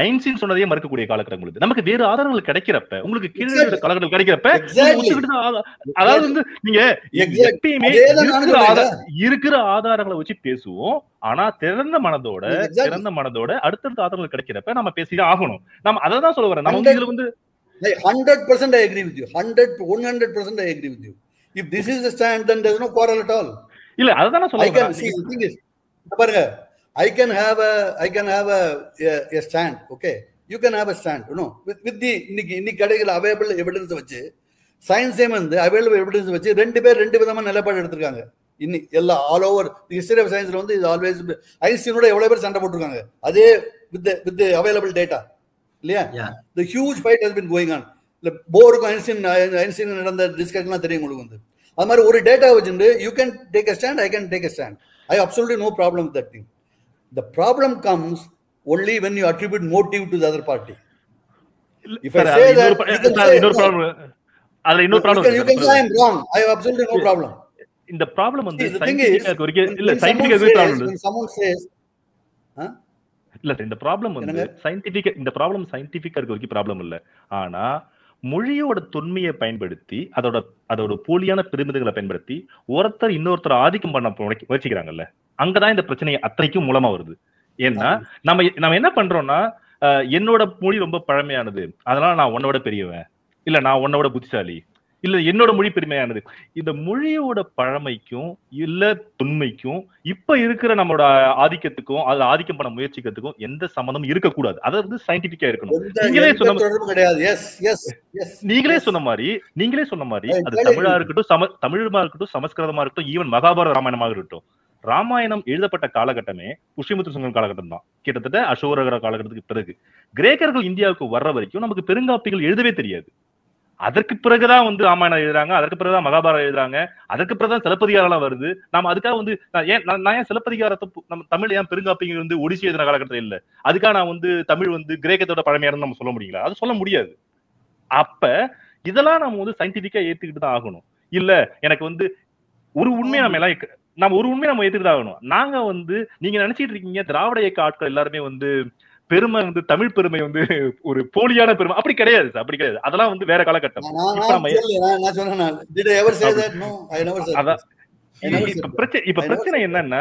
ஐன்ஸ்டீன் சொன்னதையே மறுக்கக்கூடிய காலகட்டங்கள் நமக்கு வேறு ஆதாரங்கள் கிடைக்கிறப்ப, உங்களுக்கு கீழே காலகட்டம் கிடைக்கிறப்ப, அதாவது வந்து நீங்க எப்பயுமே இருக்கிற ஆதாரங்களை வச்சு பேசுவோம். ஆனா திறந்த மனதோட அடுத்தடுத்த ஆதாரங்கள் கிடைக்கிறப்ப நம்ம பேசிதான் ஆகணும். நம்ம அதை தான் சொல்ல வரேன். நம்ம இதுல வந்து 100% I agree with you. 100% I agree with you. If this is the stand, then there is no quarrel at all. இல்ல அததான் சொல்ல வரேன். The thing is, பாருங்க, I can have a stand, okay? You can have a stand, you know, with the இன்னைக்கு கடைகள் available evidence வச்சு, சயின்ஸே வந்து available evidence வச்சு ரெண்டு விதமான நிலைப்பாடு எடுத்திருக்காங்க. இன்னைக்கு எல்லா all over the history of சயின்ஸ்ல வந்து இது ஆல்வேஸ் ஐன்ஸ்டீனோட எவ்வளவு பேர் சண்டை போட்டுருக்காங்க அதே with the available data. இல்லையா? The huge fight has been going on. போருக்கும் ஐன்ஸ்டீன் நடந்த டிஸ்கஷன்லாம் தெரியும் உங்களுக்கு வந்து. அது மாதிரி ஒரு டேட்டா வச்சுட்டு you can take a stand, I can take a stand. I have absolutely no problem with that thing. The problem comes only when you attribute motive to the other party. If I say that, இன்னொரு problem you can say I am wrong. I have absolutely no problem. இந்த problem வந்து someone says இல்ல இந்த problem வந்து சயின்டிபிக்கா இருக்க வரைக்கும் problem இல்ல. ஆனா மொழியோட தொன்மையை பயன்படுத்தி அதோட போலியான பெருமிதங்களை பயன்படுத்தி ஒருத்தர் இன்னொருத்தர் ஆதிக்கம் பண்ண முயற்சிக்கிறாங்கல்ல, அங்கதான் இந்த பிரச்சனை அத்தனைக்கும் மூலமா வருது. ஏன்னா நம்ம என்ன பண்றோம்னா, என்னோட மொழி ரொம்ப பழமையானது, அதனால நான் உன்னோட பெரியவன், இல்ல நான் உன்னோட புத்திசாலி, இல்ல என்னோட மொழி பெருமையானது. இந்த மொழியோட பழமைக்கும் இல்ல தொன்மைக்கும் இப்ப இருக்கிற நம்மளோட ஆதிக்கத்துக்கும் அதுல ஆதிக்கம் பண்ண முயற்சிக்கிறதுக்கும் எந்த சம்பந்தமும் இருக்கக்கூடாது. அது வந்து சயின்டிபிக்கா இருக்கணும். நீங்களே சொன்ன மாதிரி அது தமிழா இருக்கட்டும், சமஸ்கிருதமா இருக்கட்டும், ஈவன் மகாபாரத ராமாயணமாக இருக்கட்டும். ராமாயணம் எழுதப்பட்ட காலகட்டமே புஷ்யமித்ர சுங்கன் காலகட்டம் தான். கிட்டத்தட்ட அசோகர காலகட்டத்துக்கு பிறகு கிரேக்கர்கள் இந்தியாவுக்கு வர்ற வரைக்கும் நமக்கு பெருங்காப்பிகள் எழுதவே தெரியாது. அதற்கு பிறகுதான் வந்து ராமாயணம் எழுதுறாங்க, அதற்கு பிறகுதான் மகாபாரதம் எழுதுறாங்க, அதற்கு பிறகுதான் சிலப்பதிகாரம் வருது. நாம அதுக்காக வந்து நான் ஏன் சிலப்பதிகாரத்தை நம்ம தமிழ் ஏன் பெருங்காப்பிகள் வந்து ஒடிசி எழுதின காலகட்டத்தில் இல்ல, அதுக்காக நான் வந்து தமிழ் வந்து கிரேக்கத்தோட பழமையானு நம்ம சொல்ல முடியுங்களா? அது சொல்ல முடியாது. அப்ப இதெல்லாம் நம்ம வந்து சயின்டிபிக்கா ஏத்துக்கிட்டு தான் ஆகணும். இல்ல எனக்கு வந்து ஒரு உண்மையை நம்ம ஏத்துக்கிட்டு தான் ஆகணும். நாங்க வந்து நீங்க நினைச்சிட்டு இருக்கீங்க திராவிட இயக்க ஆட்கள் எல்லாருமே வந்து பெருமை வந்து தமிழ் பெருமை வந்து ஒரு போலியான பெருமை, அப்படி கிடையாது. அதெல்லாம் வந்து வேற காலகட்டம். இப்ப பிரச்சனை என்னன்னா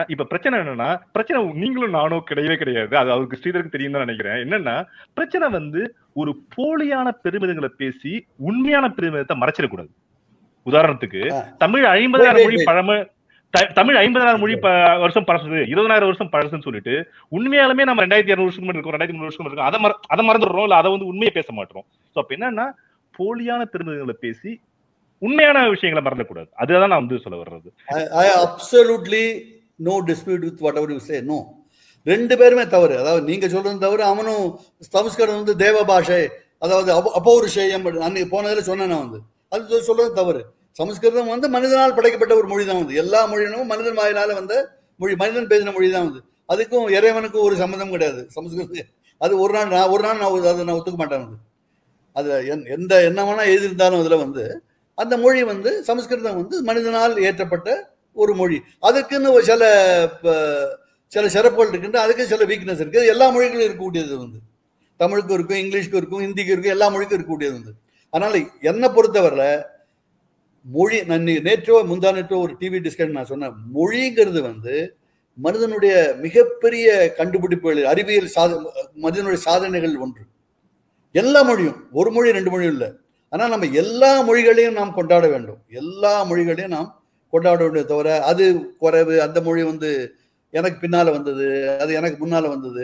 நீங்களும் நானும் கிடையவே கிடையாது. அது அவருக்கு ஸ்ரீதருக்கு தெரியும் தான் நினைக்கிறேன். என்னன்னா பிரச்சனை வந்து ஒரு போலியான பெருமிதங்களை பேசி உண்மையான பெருமிதத்தை மறைச்சிடக்கூடாது. உதாரணத்துக்கு தமிழ் 50,000 மொழி பழமை, தமிழ் 50,000 மொழி வருஷம் பழசு, 20,000 வருஷம் பழசுன்னு சொல்லிட்டு உண்மையாலுமே நம்ம 2200 வருஷம் இருக்கோம், 2300 வருஷம் இருக்கோம், அதை மறந்துடுறோம், இல்ல அதை வந்து உண்மையை பேச மாட்டோம். சோ அப்ப என்னன்னா போலியான பெருமிதங்களை பேசி உண்மையான விஷயங்களை மறந்துக்கூடாது. அதுதான் நான் வந்து சொல்ல வர்றது. I absolutely no dispute with whatever you say. No. ரெண்டு பேருமே தவறு. அதாவது நீங்க சொல்றது தவறு, அவனும் சமஸ்கிருதம் வந்து தேவ பாஷை, அதாவது அபௌருஷேயம் அன்னைக்கு போனதுல சொன்னேன் வந்து அது சொல்றது தவறு. சமஸ்கிருதம் வந்து மனிதனால் படைக்கப்பட்ட ஒரு மொழி தான் வந்து. எல்லா மொழியினும் மனிதன் வாயினால வந்த மொழி, மனிதன் பேசின மொழி தான் வந்து. அதுக்கும் இறைவனுக்கும் ஒரு சம்மந்தம் கிடையாது சமஸ்கிருதம். அது ஒரு நாள் நான் அதை நான் ஒத்துக்க மாட்டேன் வந்து. அது எந்த என்ன வேணா எழுதியிருந்தாலும் அதுல வந்து அந்த மொழி வந்து சமஸ்கிருதம் வந்து மனிதனால் ஏற்றப்பட்ட ஒரு மொழி. அதுக்குன்னு சில சிறப்புகள் இருக்குன்ற, அதுக்கு சில வீக்னஸ் இருக்கு. எல்லா மொழிகளும் இருக்கக்கூடியது வந்து. தமிழுக்கும் இருக்கும், இங்கிலீஷ்க்கும் இருக்கும், ஹிந்திக்கும் இருக்கும், எல்லா மொழிக்கும் இருக்கக்கூடியது வந்து. அதனால என்னை பொறுத்தவரை மொழி, நான் நேற்றோ முந்தா நேற்றோ ஒரு டிவி டிஸ்கஷன் நான் சொன்னேன், மொழிங்கிறது வந்து மனிதனுடைய மிகப்பெரிய கண்டுபிடிப்புகள், அறிவியல் மனிதனுடைய சாதனைகள் ஒன்று. எல்லா மொழியும், ஒரு மொழி ரெண்டு மொழியும் இல்லை. ஆனால் நம்ம எல்லா மொழிகளையும் நாம் கொண்டாட வேண்டும். எல்லா மொழிகளையும் நாம் கொண்டாட வேண்டிய தவிர அது குறைவு, அந்த மொழி வந்து எனக்கு பின்னால வந்தது, அது எனக்கு முன்னால வந்தது,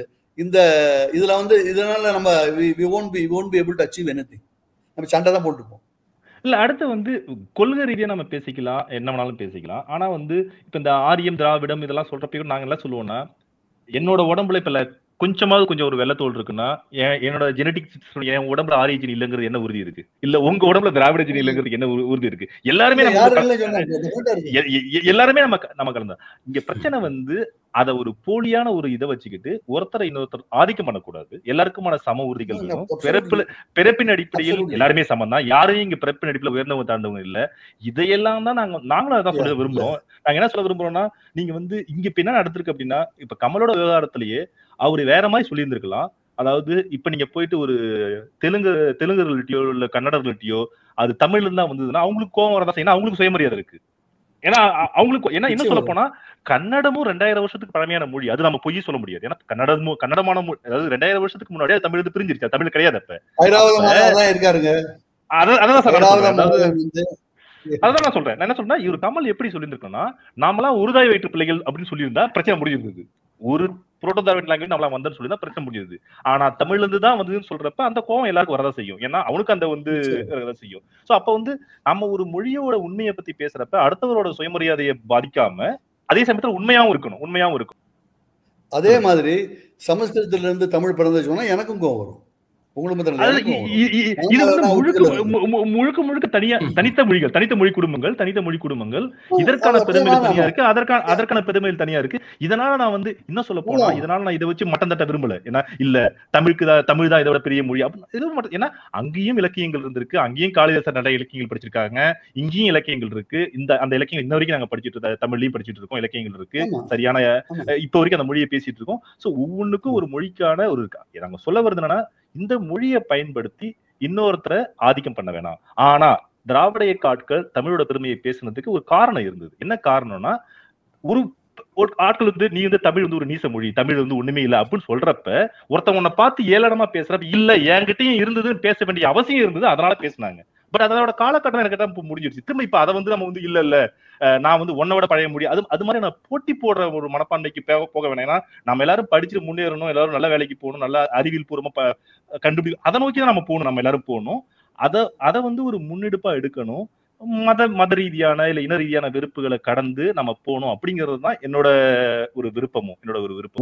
இதுல வந்து இதனால நம்ம we won't be able to achieve anything. நம்ம சண்டை தான் போட்டுப்போம். இல்ல, அடுத்து வந்து கொள்கை ரீதியா நம்ம பேசிக்கலாம், என்ன வேணாலும் பேசிக்கலாம். ஆனா வந்து இப்ப இந்த ஆரியம் திராவிடம் இதெல்லாம் சொல்றப்ப நாங்க எல்லாம் சொல்லுவோம்னா, என்னோட உடம்புல இப்ப கொஞ்சம் ஒரு வெள்ளத்தோல் இருக்குன்னா என்னோட ஜெனடிக்ஸ் என் உடம்புல ஆரிஜின் இல்லங்கிறது என்ன உறுதி இருக்கு? இல்ல உங்க உடம்புல திராவிட ஜீன் இல்லங்கிறது என்ன உறுதி இருக்கு? எல்லாருமே நம்ம கலந்தா. இங்க பிரச்சனை வந்து அத ஒரு போலியான ஒரு இதை வச்சுக்கிட்டு ஒருத்தரை இன்னொருத்தர் ஆதிக்கம் பண்ணக்கூடாது. எல்லாருக்குமான சம உறுதிகள் இருக்கும். பிறப்பின் அடிப்படையில் எல்லாருமே சமம் தான். யாரையும் இங்க பிறப்பின் அடிப்படையில் உயர்ந்தவங்க தாழ்ந்தவங்க இல்ல. இதையெல்லாம் தான் நாங்களும் அதான் சொல்ல விரும்புறோம். நாங்க என்ன சொல்ல விரும்புறோம்னா, நீங்க வந்து இங்க இப்ப என்ன நடந்திருக்கு அப்படின்னா, இப்ப கமலோட விவகாரத்திலேயே அவரு வேற மாதிரி சொல்லியிருந்திருக்கலாம். அதாவது இப்ப நீங்க போயிட்டு ஒரு தெலுங்குகிட்டயோ இல்ல கன்னடர்கள்ட்டயோ அது தமிழ்ல இருந்தா வந்ததுன்னா அவங்களுக்கு கோவம் வரதான் செய்யணும். அவங்களுக்கு சுயமரியாதை இருக்கு. ஏன்னா அவங்களுக்கு என்ன சொல்ல போனா, கன்னடமும் 2000 வருஷத்துக்கு பழமையான மொழி. அது நம்ம பொய் சொல்ல முடியாது. ஏன்னா கன்னடமான மொழி, அதாவது 2000 வருஷத்துக்கு முன்னாடியே தமிழ் வந்து பிரிஞ்சிருச்சு. தமிழ் கிடையாது. அப்ப அதான் நான் சொல்றேன். என்ன சொல்றேன், இவர் கமல் எப்படி சொல்லியிருக்கோம்னா, நாமெல்லாம் உருதாய் வயிற்று பிள்ளைகள் அப்படின்னு சொல்லியிருந்தா பிரச்சனை முடிஞ்சிருந்தது. ஒரு புரோட்டோதாவிட் லாங்குவேஜ் நம்மள வந்தன்னு சொல்லி தான் பிரச்சனை முடியுது. ஆனா தமிழ்ல இருந்து தான் வந்ததுன்னு சொல்றப்ப அந்த கோவம் எல்லாருக்கும் வரதான் செய்யும். ஏன்னா அவனுக்கு அந்த வந்து செய்யும். சோ அப்ப வந்து நம்ம ஒரு மொழியோட உண்மையை பத்தி பேசுறப்ப அடுத்தவரோட சுயமரியாதையை பாதிக்காம அதே சமயத்துல உண்மையாவும் இருக்கணும். அதே மாதிரி சமஸ்கிருதத்துல இருந்து தமிழ் பிறந்து சொன்னா எனக்கும் கோவம் வரும். முழுக்க முழுக்க தனித்த மொழி குடும்பங்கள் இதற்கான பெருமைகள் தனியா இருக்கு, அதற்கான பெருமைகள் தனியா இருக்கு. இதனால நான் வந்து என்ன சொல்ல போனா, இதனால நான் இதை வச்சு மட்டம் தட்ட விரும்பல. ஏன்னா இல்ல தமிழ் தான் இதோட பெரிய மொழி அப்படின்னு. ஏன்னா அங்கேயும் இலக்கியங்கள் இருந்திருக்கு, அங்கேயும் காளிதாசன் நிறைய இலக்கியங்கள் படிச்சிருக்காங்க, இங்கேயும் இலக்கியங்கள் இருக்கு. அந்த இலக்கியங்கள் இன்ன வரைக்கும் நாங்க படிச்சுட்டு தமிழ்லயும் படிச்சுட்டு இருக்கோம். இலக்கியங்கள் இருக்கு, சரியான இப்ப வரைக்கும் அந்த மொழியை பேசிட்டு இருக்கோம். சோ ஒவ்வொன்றுக்கும் ஒரு மொழிக்கான ஒரு நாங்க சொல்ல வருது என்னன்னா, இந்த மொழியை பயன்படுத்தி இன்னொருத்தரை ஆதிக்கம் பண்ண வேணாம். ஆனா திராவிட இயக்க ஆட்கள் தமிழோட பெருமையை பேசுனதுக்கு ஒரு காரணம் இருந்தது. என்ன காரணம்னா, ஒரு ஆட்கள் வந்து நீ வந்து தமிழ் வந்து ஒரு நீச மொழி, தமிழ் வந்து ஒண்ணுமே இல்லை அப்படின்னு சொல்றப்ப ஒருத்தவங்க உன்னை பார்த்து ஏளனமா பேசுறப்ப இல்ல என்கிட்டயும் இருந்ததுன்னு பேச வேண்டிய அவசியம் இருந்தது, அதனால பேசினாங்க. பட் அதோட காலகட்டம் எனக்கு தான் முடிஞ்சிருச்சு. திரும்ப இப்ப அதை வந்து நம்ம வந்து இல்ல நான் வந்து உன்னோட பழைய மொழி அது மாதிரி நான் போட்டி போடுற ஒரு மனப்பான்மைக்கு போக வேணாம். நம்ம எல்லாரும் படிச்சுட்டு முன்னேறணும், எல்லாரும் நல்ல வேலைக்கு போகணும், நல்ல அறிவியல் பூர்வமா கண்டுபிடி அதை நோக்கி தான் நம்ம போகணும். நம்ம எல்லாரும் போகணும். அதை வந்து ஒரு முன்னெடுப்பா எடுக்கணும். மத ரீதியான இல்ல இன ரீதியான வெறுப்புகளை கடந்து நம்ம போகணும் அப்படிங்கிறது தான் என்னோட ஒரு விருப்பமும்.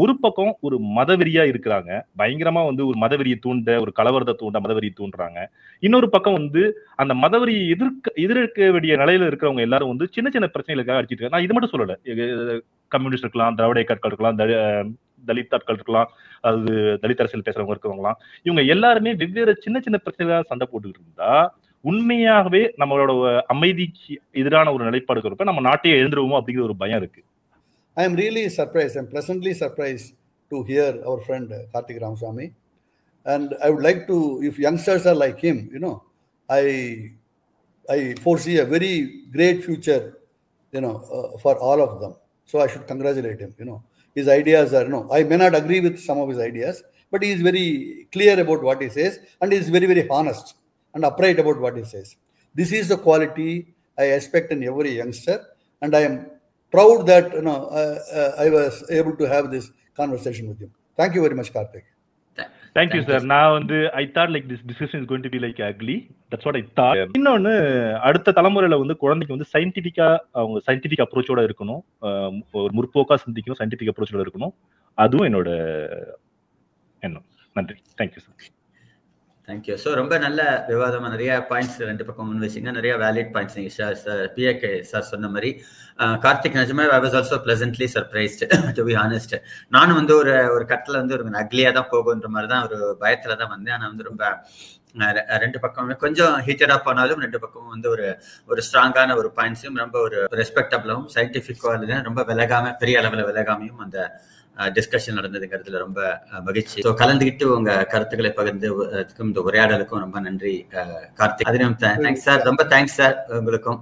ஒரு பக்கம் ஒரு மதவெறியா இருக்கிறாங்க, பயங்கரமா வந்து ஒரு மதவெறியை தூண்ட, ஒரு கலவரத்தை தூண்ட மதவெறியை தூண்டுறாங்க. இன்னொரு பக்கம் வந்து அந்த மதவெறியை எதிர்க்க வேண்டிய நிலையில இருக்கிறவங்க எல்லாரும் வந்து சின்ன சின்ன பிரச்சனைகளுக்காக அடிச்சிட்டு இருக்காங்க. நான் இது மட்டும் சொல்லல, கம்யூனிஸ்ட் இருக்கலாம், திராவிட இயக்க இருக்கலாம், தலித் ஆட்கள் இருக்கலாம், அதாவது தலித் அரசியல் பேசுறவங்க இருக்கிறவங்களாம், இவங்க எல்லாருமே வெவ்வேறு சின்ன சின்ன பிரச்சனைகளாக சண்டை போட்டுக்கிட்டு இருந்தா உண்மையாகவே நம்மளோட அமைதிக்கு எதிரான ஒரு நிலைப்பாடு இருப்ப நம்ம நாட்டையே எழுந்துருவோமோ அப்படிங்கிற ஒரு பயம் இருக்கு. I am really surprised. I am pleasantly surprised to hear our friend Karthik Ramaswamy, and I would like to, if youngsters are like him, I foresee a very great future, for all of them. So I should congratulate him. His ideas are, I may not agree with some of his ideas, but he is very clear about what he says, and he is very, very honest and upright about what he says. This is the quality I expect in every youngster, and I am proud that I was able to have this conversation with you. Thank you very much, Karthik. Thank you, sir. நான் வந்து I thought like this discussion is going to be like ugly. That's what I thought. இன்னொன்னு, அடுத்த தலைமுறையில வந்து குழந்தைக்கு வந்து சயின்டிபிக்கா அவங்க scientific அப்ரோச்சோட இருக்கணும், ஒரு முற்போக்கா சிந்திக்கணும், சயின்டிபிக் அப்ரோச்சோட இருக்கணும். அதுவும் என்னோட எண்ணம். நன்றி. Thank you sir. தேங்க்யூ. ஸோ ரொம்ப நல்ல விவாதமாக நிறைய பாயிண்ட்ஸ் ரெண்டு பக்கம் முன் வச்சிங்க, நிறைய வேலிட் பாயிண்ட்ஸ் நீங்கள் சார் பிஏகே சார் சொன்ன மாதிரி. கார்த்திக், நிஜமே I was also pleasantly surprised to be honest. நானும் வந்து ஒரு கட்டத்தில் வந்து ஒரு அக்லியாக தான் போகுன்ற மாதிரி தான் ஒரு பயத்தில் தான் வந்தேன். ஆனால் வந்து ரொம்ப ரெண்டு பக்கமுமே கொஞ்சம் ஹீட்டடாக போனாலும் ரெண்டு பக்கமும் வந்து ஒரு ஸ்ட்ராங்கான ஒரு பாயிண்ட்ஸும் ரொம்ப ஒரு ரெஸ்பெக்டபிளாகவும் சயின்டிஃபிக்காக ரொம்ப விலகாம பெரிய அளவில் விலகாமையும் அந்த டிஸ்கஷன் நடந்ததுங்கிறதுல ரொம்ப மகிழ்ச்சி. ஸோ கலந்துக்கிட்டு உங்க கருத்துக்களை பகிர்ந்து இந்த உரையாடலுக்கும் ரொம்ப நன்றி கார்த்திக். அதுவும் தேங்க்ஸ் சார், ரொம்ப தேங்க்ஸ் சார் உங்களுக்கும்.